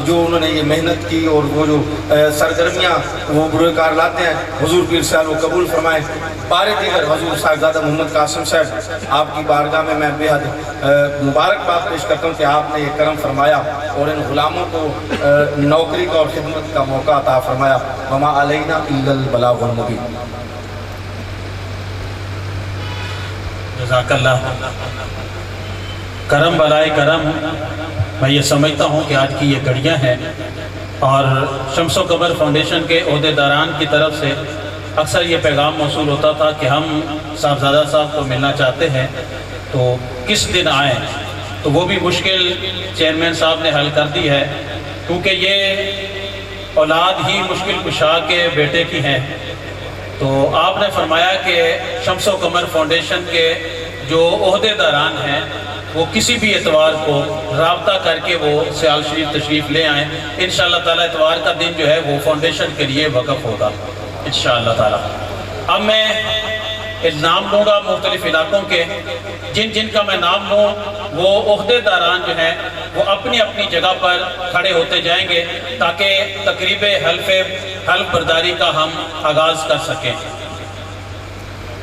جو انہوں نے یہ محنت کی اور وہ جو سرگرمیاں وہ بروئے کار لاتے ہیں، حضور پیر سیال وہ قبول فرمائے۔ بار دیگر حضور صاحبزادہ محمد قاسم صاحب، آپ کی بارگاہ میں میں بے حد مبارکباد پیش کرتا ہوں کہ آپ نے یہ کرم فرمایا اور ان غلاموں کو نوکری کا اور خدمت کا موقع عطا فرمایا۔ وما علینا الا البلاغ المبین۔ جزاک اللہ، کرم بلائے کرم۔ میں یہ سمجھتا ہوں کہ آج کی یہ گھڑیاں ہیں، اور شمس و قمر فاؤنڈیشن کے عہدیداران کی طرف سے اکثر یہ پیغام موصول ہوتا تھا کہ ہم صاحبزادہ صاحب کو ملنا چاہتے ہیں تو کس دن آئیں، تو وہ بھی مشکل چیئرمین صاحب نے حل کر دی ہے، کیونکہ یہ اولاد ہی مشکل کشا کے بیٹے کی ہیں۔ تو آپ نے فرمایا کہ شمس و قمر فاؤنڈیشن کے جو عہدیداران ہیں وہ کسی بھی اتوار کو رابطہ کر کے وہ سیال شریف تشریف لے آئیں، انشاءاللہ تعالیٰ اتوار کا دن جو ہے وہ فاؤنڈیشن کے لیے وقف ہوگا انشاءاللہ تعالیٰ۔ اب میں نام لوں گا مختلف علاقوں کے، جن جن کا میں نام لوں وہ عہدیداران جو ہیں وہ اپنی اپنی جگہ پر کھڑے ہوتے جائیں گے تاکہ تقریب حلف برداری کا ہم آغاز کر سکیں۔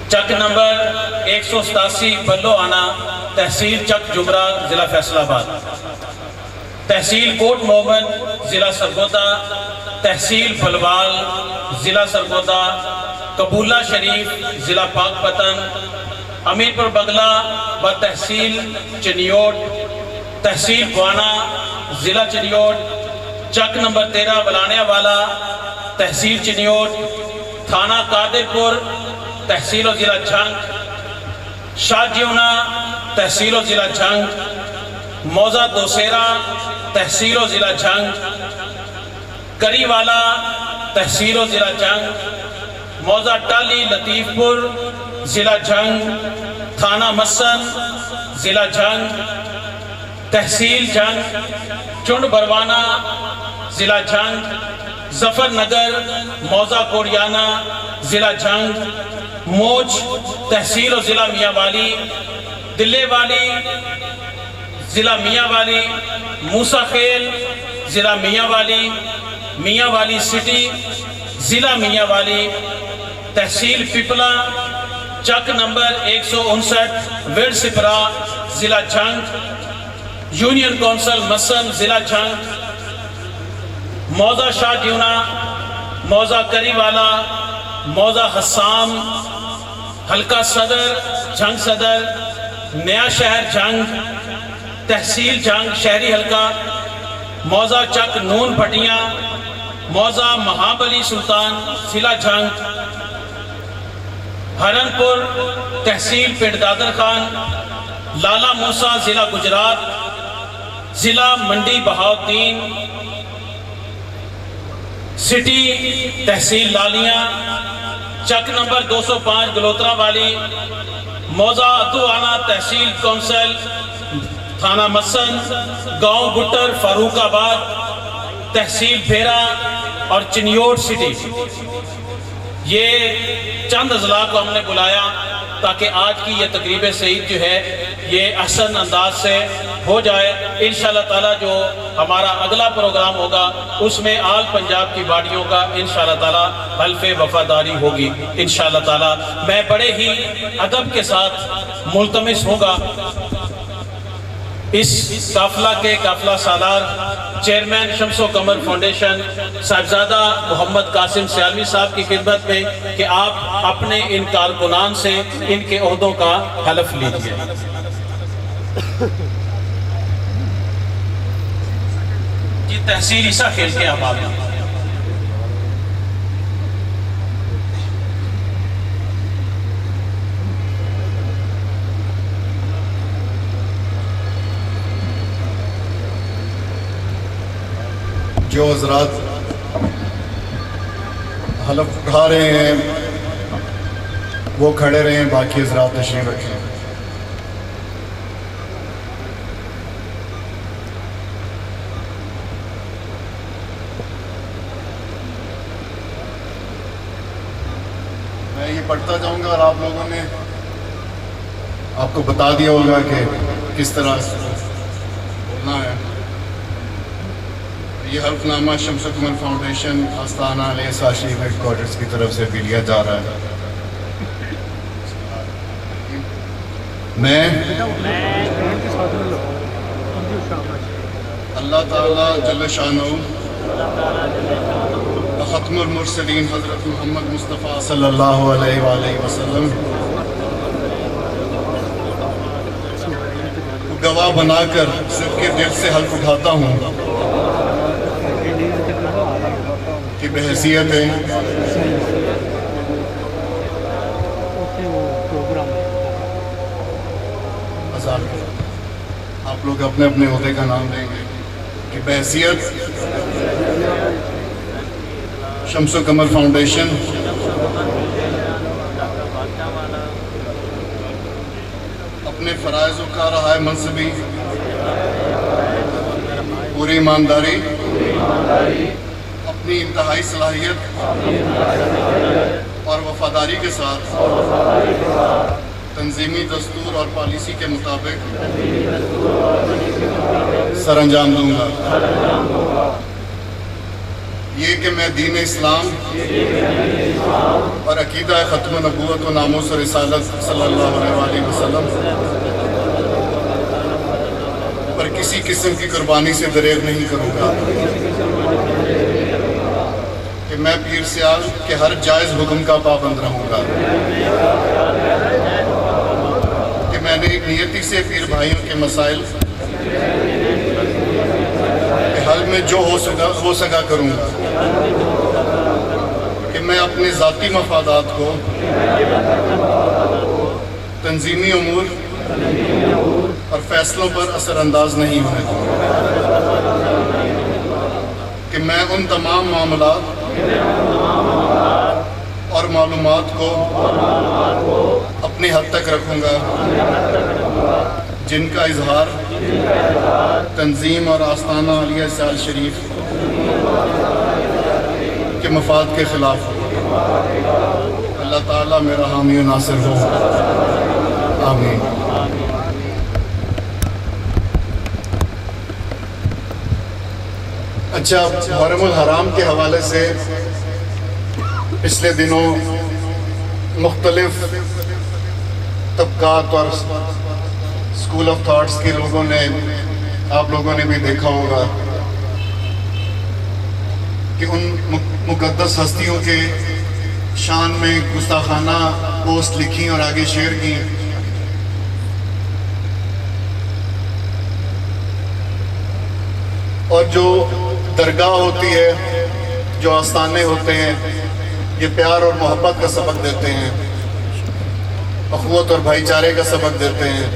چک نمبر 187 بلو آنا، تحصیل چک جمرہ، ضلع فیصل آباد، تحصیل کوٹ مومن، ضلع سرگودا، تحصیل بلوال، ضلع سرگودا، قبولہ شریف، ضلع پاک پتن، امیر پور بگلا و تحصیل چنیوٹ، تحصیل گوانا، ضلع چنیوٹ، چک نمبر 13 بلانیہ والا، تحصیل چنیوٹ، تھانہ قادر پور، تحصیل و ضلع جھنگ، شاہ جیونا، تحصیل و ضلع جھنگ، موزہ دوسیرا، تحصیل و ضلع جھنگ، کری والا، تحصیل و ضلع جھنگ، موزہ ٹالی لطیف پور، ضلع جھنگ، تھانہ مسن، ضلع جھنگ، تحصیل جھنگ، چنڈ بروانا، ضلع جھنگ، ظفر نگر، موزہ کوڑیانہ، ضلع جھنگ، موج، تحصیل و ضلع میاں والی، دلے والی، ضلع میاں والی، موسیٰ خیل، ضلع میاں والی، میاں والی سٹی، ضلع میاں والی، تحصیل پپلا، چک نمبر 159 ویڈ سپرا، ضلع جھنگ، یونین کونسل مسن، ضلع جھنگ، موزہ شاہ جیونا، موزہ کری والا، موزہ حسام، حلقہ صدر، جھنگ صدر، نیا شہر جھنگ، تحصیل جھنگ شہری حلقہ، موزہ چک نون پھٹیاں، موزہ مہابلی سلطان، ضلع جھنگ، ہرن پور، تحصیل پنڈ دادر خان، لالا موسیٰ، ضلع گجرات، ضلع منڈی بہاؤدین، سٹی تحصیل لالیاں، چک نمبر 205 گلوترا والی، موزہ اتوانا، تحصیل کونسل، تھانہ مسن، گاؤں گٹر، فاروق آباد، تحصیل بھیرا اور چنیوٹ سٹی۔ یہ چند اضلاع کو ہم نے بلایا تاکہ آج کی یہ تقریب سعید جو ہے یہ احسن انداز سے ہو جائے۔ انشاءاللہ تعالیٰ جو ہمارا اگلا پروگرام ہوگا اس میں آل پنجاب کی باڑیوں کا انشاءاللہ تعالیٰ حلف وفاداری ہوگی انشاءاللہ تعالیٰ۔ میں بڑے ہی ادب کے ساتھ ملتمس ہوں گا اس قافلہ سالار چیئرمین شمس و قمر فاؤنڈیشن صاحبزادہ محمد قاسم سیالوی صاحب کی خدمت میں کہ آپ اپنے ان کارکنان سے ان کے عہدوں کا حلف لیجیے۔ جی تحصیل عیسیٰ کھیل کے احباب ہیں۔ جو حضرات حلف اٹھا رہے ہیں وہ کھڑے رہے ہیں، باقی حضرات تشریف رکھیں۔ میں یہ پڑھتا جاؤں گا اور آپ لوگوں نے آپ کو بتا دیا ہوگا کہ کس طرح بولنا ہے۔ یہ حلف نامہ شمس و قمر فاؤنڈیشن آستانہ علیہ شریف ہیڈ کوارٹرز کی طرف سے بھی لیا جا رہا ہے۔ میں اللہ تعالیٰ جل شانہ ختم المرسلین حضرت محمد مصطفیٰ صلی اللہ علیہ وآلہ وسلم کو گواہ بنا کر صدق کے دل سے حلف اٹھاتا ہوں کہ بحیثیت ہے آپ لوگ اپنے اپنے عہدے کا نام دیں گے کہ بحیثیت شمس و قمر فاؤنڈیشن اپنے فرائض و کارہائے منصبی پوری ایمانداری اپنی انتہائی صلاحیت اور وفاداری کے ساتھ تنظیمی دستور اور پالیسی کے مطابق سر انجام دوں گا۔ یہ کہ میں دین اسلام اور عقیدہ ختم نبوت و ناموس و رسالت صلی اللہ علیہ وآلہ وسلم پر کسی قسم کی قربانی سے دریغ نہیں کروں گا کہ میں پیر سیال کے ہر جائز حکم کا پابند رہوں گا کہ میں نے ایک نیتی سے پیر بھائیوں کے مسائل کے حل میں جو ہو سکا کروں گا کہ میں اپنے ذاتی مفادات کو تنظیمی امور اور فیصلوں پر اثر انداز نہیں ہونے دوں گا کہ میں ان تمام معاملات اور معلومات کو اپنی حد تک رکھوں گا جن کا اظہار تنظیم اور آستانہ علیہ سیال شریف کے مفاد کے خلاف ہو۔ اللہ تعالیٰ میرا حامی و ناصر ہو، آمین۔ اچھا، محرم الحرام کے حوالے سے پچھلے دنوں مختلف طبقات اور اسکول آف تھاٹس کے لوگوں نے، آپ لوگوں نے بھی دیکھا ہوگا کہ ان مقدس ہستیوں کے شان میں گستاخانہ پوسٹ لکھی اور آگے شیئر کی، اور جو درگاہ ہوتی ہے، جو آستانے ہوتے ہیں، یہ پیار اور محبت کا سبق دیتے ہیں، اخوت اور بھائی چارے کا سبق دیتے ہیں۔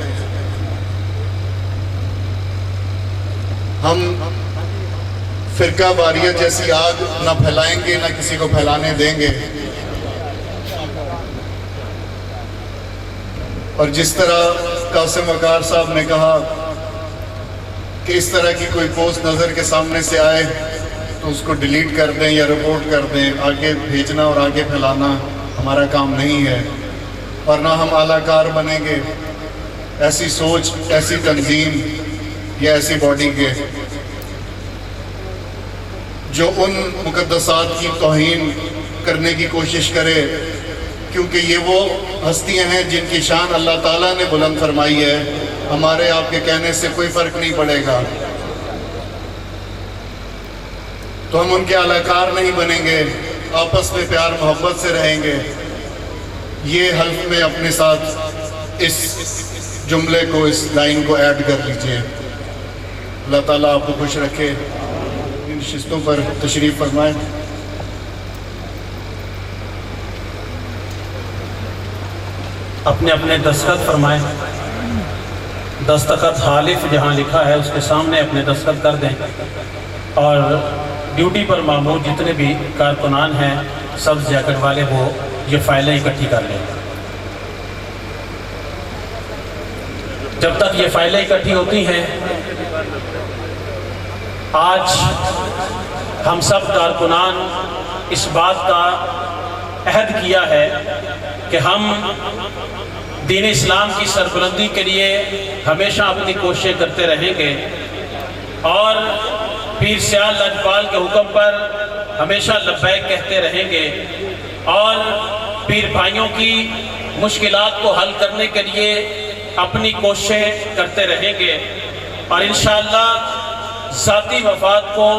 ہم فرقہ واریت جیسی آگ نہ پھیلائیں گے، نہ کسی کو پھیلانے دیں گے۔ اور جس طرح قاسم وقار صاحب نے کہا کہ اس طرح کی کوئی پوسٹ نظر کے سامنے سے آئے تو اس کو ڈیلیٹ کر دیں یا رپورٹ کر دیں، آگے بھیجنا اور آگے پھیلانا ہمارا کام نہیں ہے، اور نہ ہم اعلیٰ کار بنیں گے ایسی سوچ، ایسی تنظیم یا ایسی باڈی کے جو ان مقدسات کی توہین کرنے کی کوشش کرے، کیونکہ یہ وہ ہستیاں ہیں جن کی شان اللہ تعالیٰ نے بلند فرمائی ہے ہمارے آپ کے کہنے سے کوئی فرق نہیں پڑے گا، تو ہم ان کے اہلکار نہیں بنیں گے، آپس میں پیار محبت سے رہیں گے۔ یہ حلف میں اپنے ساتھ اس جملے کو، اس لائن کو ایڈ کر لیجئے۔ اللہ تعالیٰ آپ کو خوش رکھے۔ ان نشستوں پر تشریف فرمائیں۔ اپنے اپنے دستخط فرمائیں۔ دستخط حالف جہاں لکھا ہے اس کے سامنے اپنے دستخط کر دیں، اور ڈیوٹی پر مامور جتنے بھی کارکنان ہیں سبز جیکٹ والے وہ یہ فائلیں اکٹھی کر لیں۔ جب تک یہ فائلیں اکٹھی ہوتی ہیں، آج ہم سب کارکنان اس بات کا عہد کیا ہے کہ ہم دین اسلام کی سربلندی کے لیے ہمیشہ اپنی کوششیں کرتے رہیں گے، اور پیر سیال لجپال کے حکم پر ہمیشہ لبیک کہتے رہیں گے، اور پیر بھائیوں کی مشکلات کو حل کرنے کے لیے اپنی کوششیں کرتے رہیں گے، اور انشاءاللہ ذاتی مفاد کو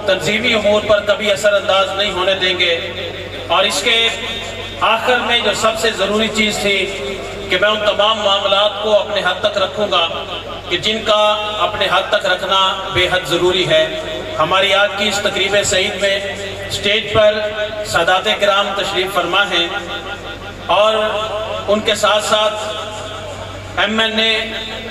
تنظیمی امور پر کبھی اثر انداز نہیں ہونے دیں گے۔ اور اس کے آخر میں جو سب سے ضروری چیز تھی کہ میں ان تمام معاملات کو اپنے حد تک رکھوں گا کہ جن کا اپنے حد تک رکھنا بے حد ضروری ہے۔ ہماری آج کی اس تقریب سعید میں اسٹیج پر سادات کرام تشریف فرما ہیں، اور ان کے ساتھ ساتھ ایم این اے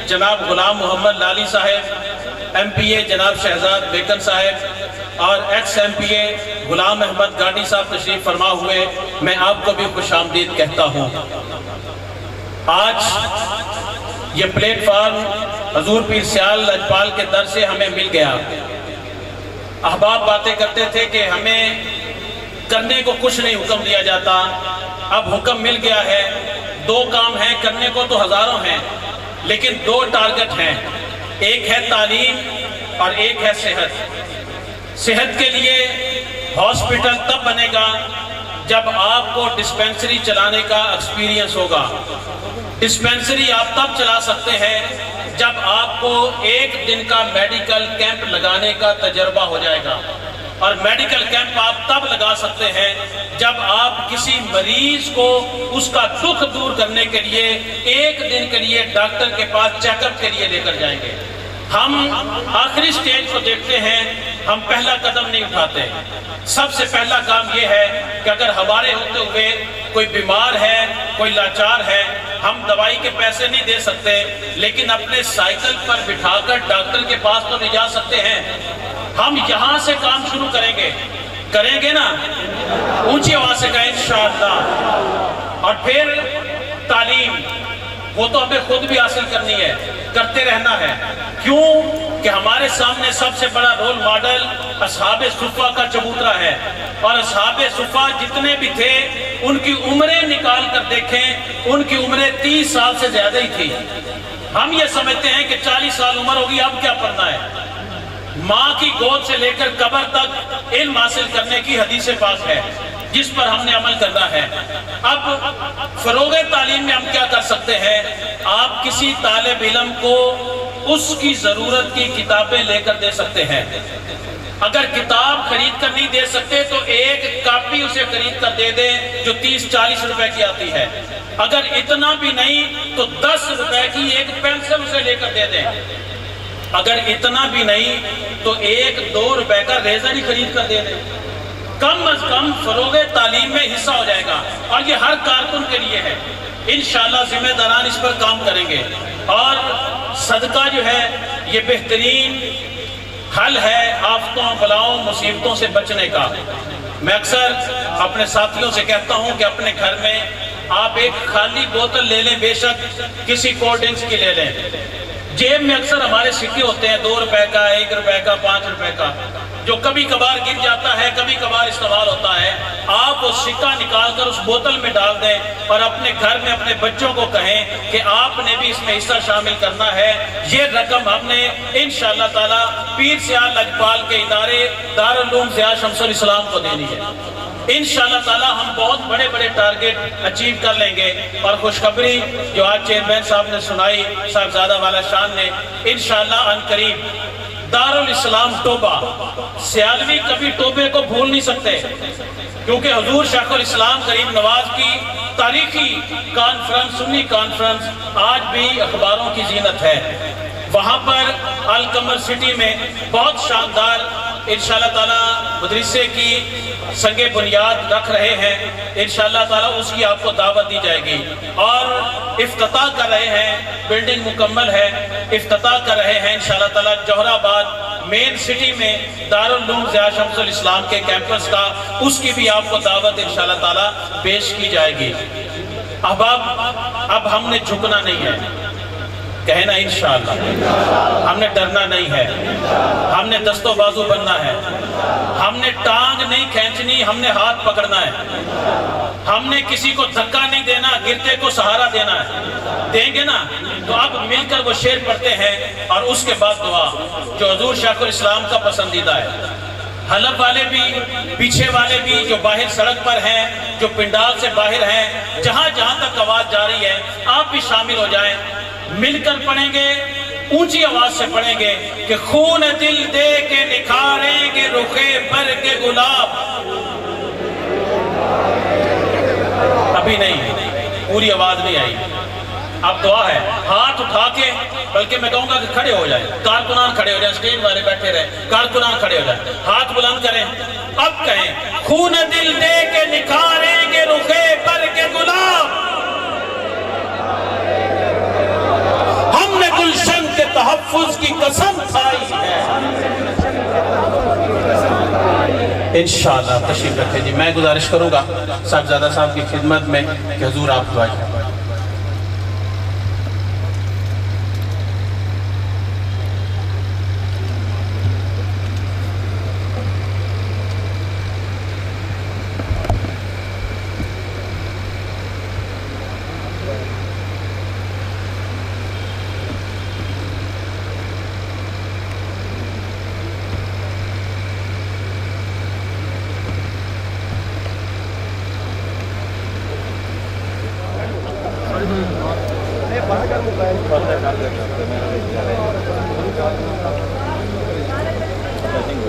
جناب غلام محمد لالی صاحب، ایم پی اے جناب شہزاد بیکن صاحب، اور ایکس ایم پی اے غلام احمد گاڑی صاحب تشریف فرما ہوئے۔ میں آپ کو بھی خوش آمدید کہتا ہوں۔ آج یہ پلیٹ فارم حضور پیر سیال لجپال کے در سے ہمیں مل گیا۔ احباب باتیں کرتے تھے کہ ہمیں کرنے کو کچھ نہیں حکم دیا جاتا، اب حکم مل گیا ہے۔ دو کام ہیں، کرنے کو تو ہزاروں ہیں، لیکن دو ٹارگٹ ہیں، ایک ہے تعلیم اور ایک ہے صحت۔ صحت کے لیے ہاسپٹل تب بنے گا جب آپ کو ڈسپینسری چلانے کا ایکسپیرینس ہوگا۔ ڈسپینسری آپ تب چلا سکتے ہیں جب آپ کو ایک دن کا میڈیکل کیمپ لگانے کا تجربہ ہو جائے گا، اور میڈیکل کیمپ آپ تب لگا سکتے ہیں جب آپ کسی مریض کو اس کا دکھ دور کرنے کے لیے ایک دن کے لیے ڈاکٹر کے پاس چیک اپ کے لیے لے کر جائیں گے۔ ہم آخری سٹیج کو دیکھتے ہیں، ہم پہلا قدم نہیں اٹھاتے۔ سب سے پہلا کام یہ ہے کہ اگر ہمارے ہوتے ہوئے کوئی بیمار ہے، کوئی لاچار ہے، ہم دوائی کے پیسے نہیں دے سکتے، لیکن اپنے سائیکل پر بٹھا کر ڈاکٹر کے پاس تو لے جا سکتے ہیں۔ ہم یہاں سے کام شروع کریں گے نا، اونچی آواز سے کہیں انشاءاللہ۔ اور پھر تعلیم، وہ تو ہمیں خود بھی حاصل کرنی ہے، کرتے رہنا ہے۔ کیوں کہ ہمارے سامنے سب سے بڑا رول ماڈل اصحاب صفہ کا چبوترا ہے، اور اصحاب صفہ جتنے بھی تھے ان کی عمریں نکال کر دیکھیں، ان کی عمریں 30 سال سے زیادہ ہی تھی۔ ہم یہ سمجھتے ہیں کہ 40 سال عمر ہوگی، اب کیا پڑھنا ہے۔ ماں کی گود سے لے کر قبر تک علم حاصل کرنے کی حدیث پاک ہے جس پر ہم نے عمل کرنا ہے۔ اب فروغ تعلیم میں ہم کیا کر سکتے ہیں؟ آپ کسی طالب علم کو اس کی ضرورت کی کتابیں لے کر دے سکتے ہیں۔ اگر کتاب خرید کر نہیں دے سکتے تو ایک کاپی اسے خرید کر دے دیں جو 30-40 روپے کی آتی ہے۔ اگر اتنا بھی نہیں تو 10 روپے کی ایک پینسل اسے لے کر دے دیں۔ اگر اتنا بھی نہیں تو 1-2 روپے کا ریزر ہی خرید کر دے دیں۔ کم از کم فروغ تعلیم میں حصہ ہو جائے گا، اور یہ ہر کارکن کے لیے ہے۔ انشاءاللہ ذمہ داران اس پر کام کریں گے، اور صدقہ جو ہے یہ بہترین حل ہے آفتوں، بلاؤں، مصیبتوں سے بچنے کا۔ میں اکثر اپنے ساتھیوں سے کہتا ہوں کہ اپنے گھر میں آپ ایک خالی بوتل لے لیں، بے شک کسی کولڈ ڈرنکس کی لے لیں۔ جیب میں اکثر ہمارے سکے ہوتے ہیں، 2 روپے کا، 1 روپے کا، 5 روپے کا۔ جو کبھی کبھار گر جاتا ہے، کبھی کبھار استعمال ہوتا ہے، آپ وہ سکہ نکال کر اس بوتل میں ڈال دیں اور اپنے گھر میں اپنے بچوں کو کہیں کہ آپ نے بھی اس میں حصہ شامل کرنا ہے۔ یہ رقم ہم نے انشاءاللہ تعالی پیر سیال لجپال کے ادارے دارالعلوم ضیاء شمس الاسلام کو دینی ہے۔ انشاءاللہ تعالی ہم بہت بڑے بڑے ٹارگٹ اچیو کر لیں گے، اور خوشخبری جو آج چیئرمین صاحب نے سنائی، صاحبزادہ والا شان نے، انشاءاللہ ان قریب دارالاسلام ٹوبہ، سیالوی کبھی ٹوبے کو بھول نہیں سکتے، کیونکہ حضور شیخ الاسلام غریب نواز کی تاریخی کانفرنس، سنی کانفرنس آج بھی اخباروں کی زینت ہے۔ وہاں پر القمر سٹی میں بہت شاندار انشاءاللہ تعالی مدرسے کی سنگ بنیاد رکھ رہے ہیں، انشاءاللہ تعالی اس کی آپ کو دعوت دی جائے گی، اور افتتاح کر رہے ہیں، بلڈنگ مکمل ہے، افتتاح کر رہے ہیں انشاءاللہ تعالی جوہر آباد مین سٹی میں دارالعلوم ضیاء شمس الاسلام کے کیمپس کا، اس کی بھی آپ کو دعوت انشاءاللہ تعالی پیش کی جائے گی۔ احباب، اب ہم نے جھکنا نہیں ہے، کہنا انشاءاللہ، ہم نے ڈرنا نہیں ہے، ہم نے دست و بازو بننا ہے، ہم نے ٹانگ نہیں کھینچنی، ہم نے ہاتھ پکڑنا ہے، ہم نے کسی کو دھکا نہیں دینا، گرتے کو سہارا دینا ہے، دیں گے نا؟ تو اب مل کر وہ شعر پڑھتے ہیں اور اس کے بعد دعا جو حضور شیخ الاسلام کا پسندیدہ ہے۔ حلب والے بھی، پیچھے والے بھی، جو باہر سڑک پر ہیں، جو پنڈال سے باہر ہیں، جہاں جہاں تک آواز جا رہی ہے، آپ بھی شامل ہو جائیں، مل کر پڑھیں گے، اونچی آواز سے پڑھیں گے کہ خون دل دے کے نکھاریں گے رخے پر کے گلاب۔ ابھی نہیں، پوری آواز نہیں آئی، اب دعا ہے، ہاتھ اٹھا کے، بلکہ میں کہوں گا کہ کھڑے ہو جائیں، کارکنان کھڑے ہو جائیں، اسٹیج والے بیٹھے رہے، کارکنان کھڑے ہو جائیں، ہاتھ بلند کریں، اب کہیں خون دل دے کے نکھاریں گے رخے پر کے گلاب، ہم نے گلشن کے تحفظ کی قسم کھائی ہے۔ انشاءاللہ تشریف رکھیں جی۔ میں گزارش کروں گا صاحبزادہ صاحب کی خدمت میں کہ حضور آپ دعا کریں۔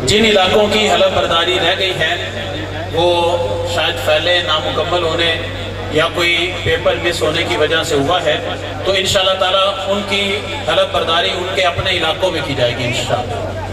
جن علاقوں کی حلف برداری رہ گئی ہے وہ شاید پہلے نامکمل ہونے یا کوئی پیپر مس ہونے کی وجہ سے ہوا ہے، تو انشاءاللہ تعالی ان کی حلف برداری ان کے اپنے علاقوں میں کی جائے گی انشاءاللہ۔